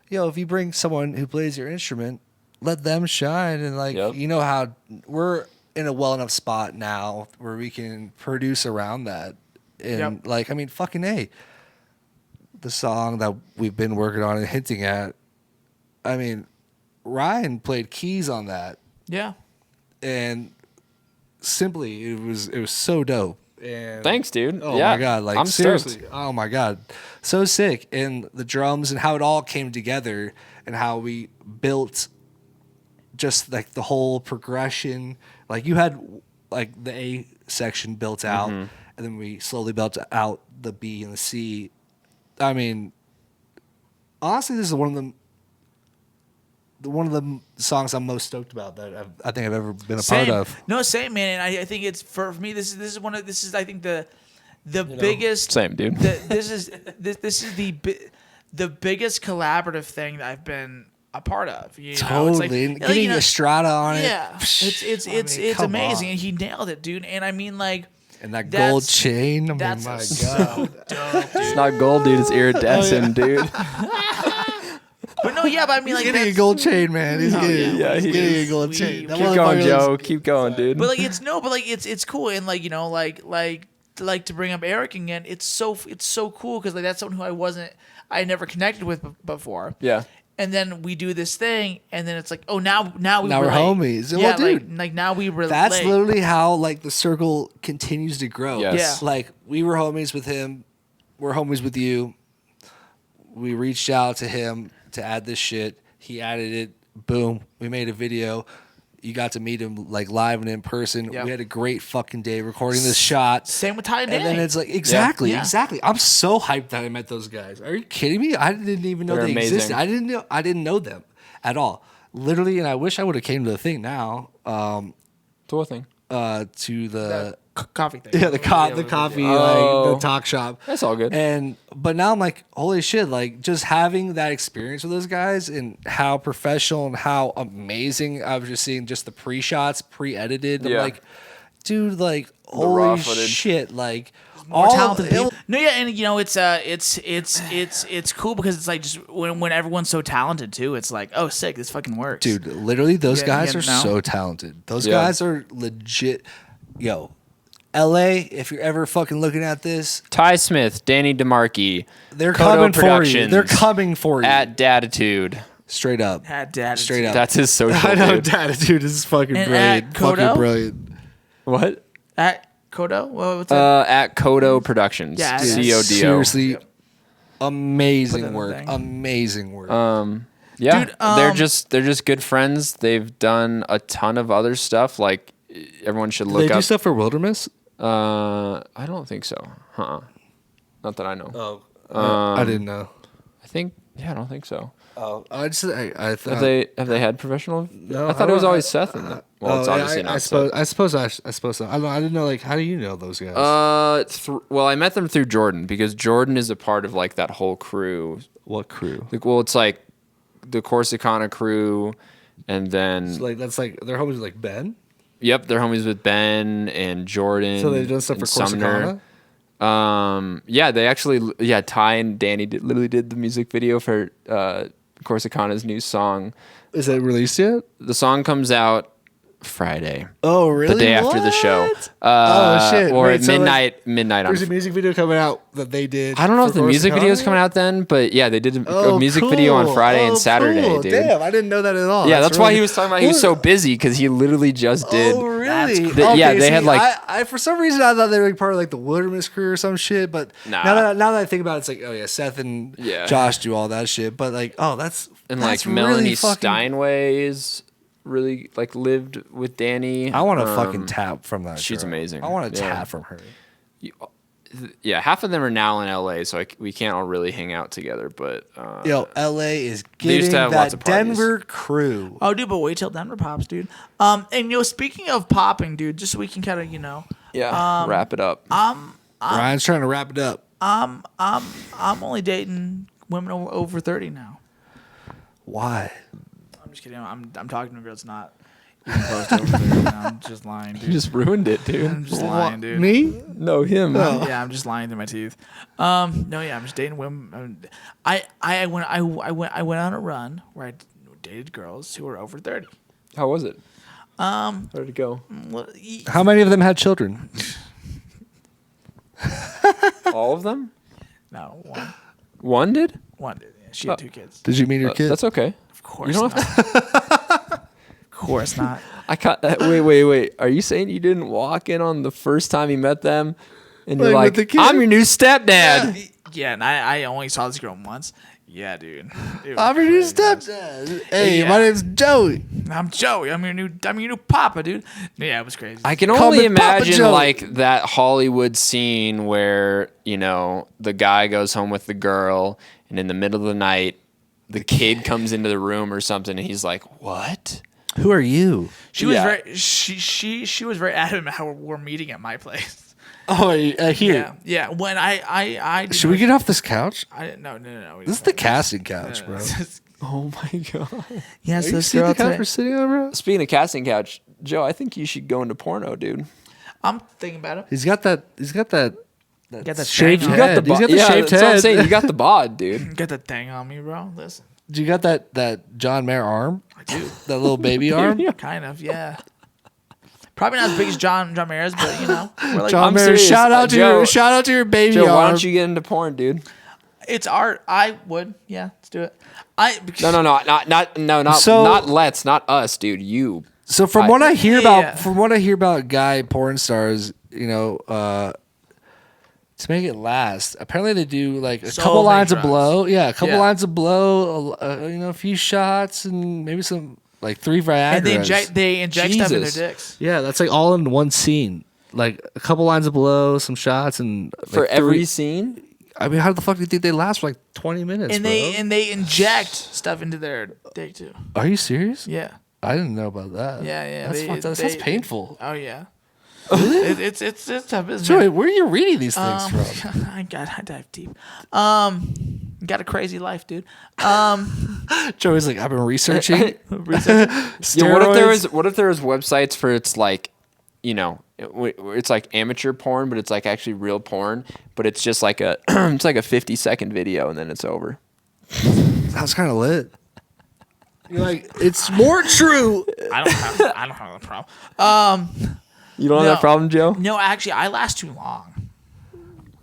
if you bring someone who plays your instrument, let them shine, and like how we're in a well enough spot now where we can produce around that, And like, I mean, fucking A. The song that we've been working on and hinting at, I mean, Ryan played keys on that, Yeah. and simply it was so dope. And Thanks, dude. Oh Yeah, my god, like I'm seriously, stoked. oh my god, so sick. And the drums and how it all came together and how we built just like the whole progression. Like you had like the A section built out, and then we slowly built out the B and the C. I mean, honestly, this is one of the songs I'm most stoked about that I think I've ever been a part of. No, same, man. And I think it's for me. This is I think the biggest. Same, dude. This is the biggest collaborative thing that I've been a part of. You know? Totally, It's and like, getting Estrada on it. Yeah, it's come amazing, on. and he nailed it, dude. And I mean, like, And that gold that's- chain. I mean, that's my so god. dope. It's not gold, dude. It's iridescent, dude. But no, yeah, but I mean, like, He's getting a that's- gold chain, man. He's getting, yeah, he's he getting a is. gold We- chain. That Keep Keep going, motherfucker Joe. looks- Keep going, dude. But like, it's cool, and like, you know, like to bring up Eric again, it's so cool because like that's someone who I never connected with before. Yeah. And then we do this thing, and then it's like, oh, now we Now we're relate. homies. Yeah, Well, dude, like now we relate. That's literally how like the circle continues to grow. Yes. Yeah. Like we were homies with him, we're homies with you. We reached out to him to add this shit. He added it. Boom. We made a video. You got to meet him like live and in person. Yep. We had a great fucking day recording this shot. Same with Ty and And then Danny. it's like exactly. Yeah. I'm so hyped that I met those guys. Are you kidding me? I didn't even know They're they amazing. existed. I didn't know them at all. Literally, and I wish I would have came to the thing now. Tour thing. To the coffee thing. yeah, the coffee, like Oh. the talk shop. That's all good. But now I'm like, holy shit! Like just having that experience with those guys and how professional and how amazing. I was just seeing just the pre-shots, pre-edited. I'm Yeah. like, dude, like raw holy footage. shit! Like More all talented it'll- people. No, yeah, and you know it's cool because it's like just when everyone's so talented too. It's like, oh, sick, this fucking works, Dude, literally, those Yeah, guys yeah, are no. so talented. Those Yeah. guys are legit. Yo, LA, if you're ever fucking looking at this, Ty Smith, Danny DeMarchi, they're Kodo coming for you. Productions, They're coming for you. at Datitude. Straight up. Had dad Straight up. That's his social. I know, dude. Datitude is fucking And brilliant. at Fucking Kodo? brilliant. What? at Kodo. What's that? At Kodo Productions. Yeah, CODO. Seriously, Put amazing that in work. the thing. Amazing work. Yeah, Dude, they're just good friends. They've done a ton of other stuff. Like everyone should look they do up. stuff for Wilderness? I don't think so. Not that I know. Oh, I didn't know. I don't think so. Oh, I thought Have they had professional? No, I thought I it was don't- always Seth. Well, it's obviously not I Seth. suppose so. I didn't know. Like, how do you know those guys? Well, I met them through Jordan because Jordan is a part of like that whole crew. What crew? Like, well, it's like the Corsicana crew, and then Like that's like their homies like Ben. yep, they're homies with Ben and Jordan. So they've done stuff for and Sumner. Corsicana. Yeah, they actually, Ty and Danny literally did the music video for Corsicana's new song. Is it released yet? The song comes out Friday, Oh, really? the day after the show. Oh, shit. Or Wait, at so, like, midnight on. There's a music video coming out that they did. I don't know if for the music video is Corsicana? coming out then, but yeah, they did a Oh, music video on cool. Friday Oh, and Saturday, cool. dude. Damn, I didn't know that at all. Yeah, that's why really- he was talking about he was so busy because he literally just did. Oh, really? Yeah, they had, like- I for some reason I thought they were like part of like the Wilderness crew or some shit. But Nah. now that I think about it, it's like, oh yeah, Seth and Yeah. Josh do all that shit. But like, oh, that's And that's like Melanie really fucking, Steinway's really like lived with Danny. I want to fucking tap from that. she's girl. amazing. I want to Yeah. tap from her. Yeah, half of them are now in LA, so we can't all really hang out together. But Yo, LA is They used getting to have lots that of parties. Denver crew. Oh, dude, but wait till Denver pops, dude. And you know, speaking of popping, dude, just so we can kind of, you know, wrap it up. Ryan's trying to wrap it up. I'm only dating women over 30 now. Why? I'm just kidding. I'm talking to a girl that's not even close to over 30. I'm just lying, You dude. just ruined it, I'm dude. just lying, dude. Me? No, him. Yeah, I'm just lying through my teeth. No, yeah, I'm just dating women. I went on a run where I dated girls who were over 30. How was it? How did it go? Well, How many of them had children? All of them? No, one. One did? One did. Yeah, she had 2 kids. Did you meet your kid? That's okay. Of course You don't not. Of course not. I caught. Wait. Are you saying you didn't walk in on the first time you met them, and you're Like with like, the kid? "I'm your new stepdad"? Yeah, and I only saw this girl once. Yeah, dude. It was I'm your new crazy. stepdad. Hey, Yeah. my name's Joey. I'm Joey. I'm your new papa, dude. Yeah, it was crazy. I can Call only me Papa imagine Joe. like that Hollywood scene where the guy goes home with the girl, and in the middle of the night, the kid comes into the room or something, and he's like, "What?" Who are you? She was Yeah. very she was very adamant how we're meeting at my place. Oh, here. Yeah. When I did Should we get off this couch? I didn't. No. This is the casting couch, bro. Oh my god! Yes, You this see girl the couch today. we're sitting on, bro? Speaking of casting couch, Joe, I think you should go into porno, dude. I'm thinking about it. He's got that. Got that shaved thing on. head. He's got the yeah, shaved that's what I'm head. saying. You got the bod, dude. Got that thing on me, bro. Listen, Do you got that John Mayer arm? I do. That little baby arm? Kind of, yeah. Probably not as big as John Mayer's, but we're like, John I'm Mayer, serious. shout out to Joe- your baby Joe, arm. why don't you get into porn, dude? it's art. I would, yeah, let's do it. No, not us, dude. You. So from I- what I hear Yeah. about guy porn stars, to make it last, apparently they do like a So couple many lines of drugs. blow. Yeah, a couple Yeah. lines of blow. A few shots and maybe some like 3 Viagra. And they inject stuff in their Jesus. dicks. Yeah, that's like all in one scene. Like a couple lines of blow, some shots, and For like every 3 scene? I mean, how the fuck do you think they last for like 20 minutes? And bro? they inject stuff into their dick too. Are you serious? Yeah. I didn't know about that. Yeah. That's fucked up. That's painful. Oh yeah. It's tough business. Joey, where are you reading these things from? I dive deep. Got a crazy life, dude. Joey's like, I've been researching. Yeah, what if there was websites for it's like, it's like amateur porn, but it's like actually real porn, but it's just like a 50-second video and then it's over. That was kind of lit. You're like, it's more true. I don't have a problem. You don't No. have that problem, Joe? No, actually, I last too long.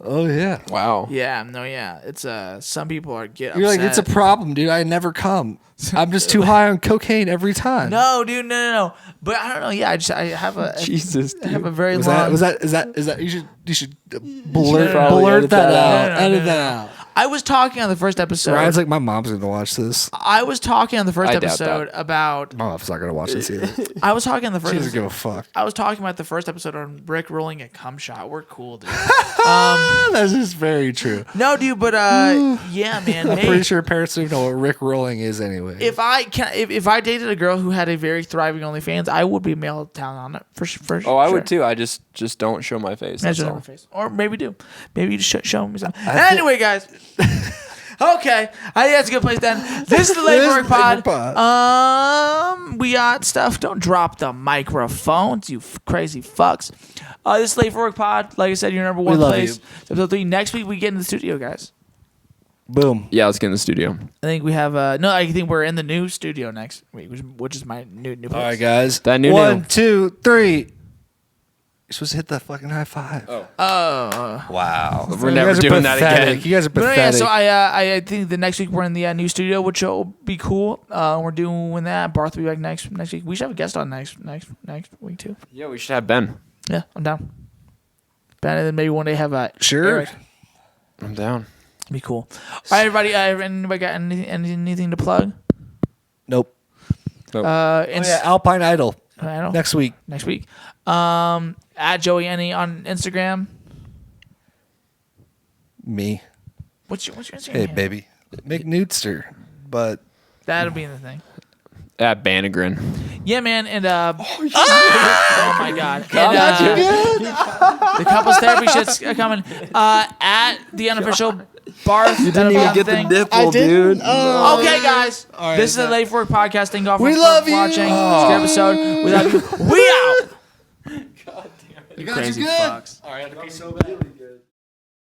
Oh yeah. Wow. Yeah. It's some people get You're like, upset. it's a problem, dude. I never come. I'm just too high on cocaine every time. No, dude, no. But I don't know. Yeah, I have a Jesus, I have dude. a very Was long. that is that you should blurt probably edit that that out. out. Edit that out. I was talking on the first episode. Ryan's like, my mom's gonna watch this. I was talking on the first I doubt episode that. about. My mom's not gonna watch this either. I was talking on the She doesn't first. give a fuck. I was talking about the first episode on Rick rolling a cum shot. We're cool, dude. That's just very true. No, dude, but yeah, man. I'm maybe- pretty sure parents don't know what Rick rolling is anyway. If I dated a girl who had a very thriving OnlyFans, I would be mailed down on it for sure. Oh, I would too. I just don't show my face. Yeah, That's just on all. my face. Or maybe do. Maybe you just show me something. Anyway, guys. Okay. I think that's a good place then. This is the Late This Work is the Late Pod. Work We got stuff. Don't drop the microphones, you crazy fucks. This is Late for Work Pod. Like I said, your number one love place. you. Episode 3. Next week we get in the studio, guys. Boom. Yeah, let's get in the studio. I think we have no. I think we're in the new studio next week, which is my new place. All right, guys. That new 1, 2, 3. You're supposed to hit the fucking high five. Oh. Wow. We're never doing that again. You guys are But no, pathetic. yeah, so I think the next week we're in the new studio, which will be cool. We're doing that. Barth will be back next week. We should have a guest on next week too. Yeah, we should have Ben. Yeah, I'm down. Ben, and then maybe one day have Sure. Eric. I'm down. Be cool. All right, everybody. Anybody got anything to plug? Nope. Oh, Yeah, Alpine Idol I don't. next week. Next week. At Joey Ennie on Instagram. Me. What's your Instagram? Hey, handle? baby. McNewtster. But That'll be in the thing. At Banegrin. Yeah, man, and oh my god, and the couples therapy shit's coming. At the unofficial Barth. You Didn't even get the nipple, dude. Okay, guys, this is the Late for Work podcast. Thank you all for We love you. watching this episode. We love you. We out. you guys Crazy are good. fucks. All right, so bad.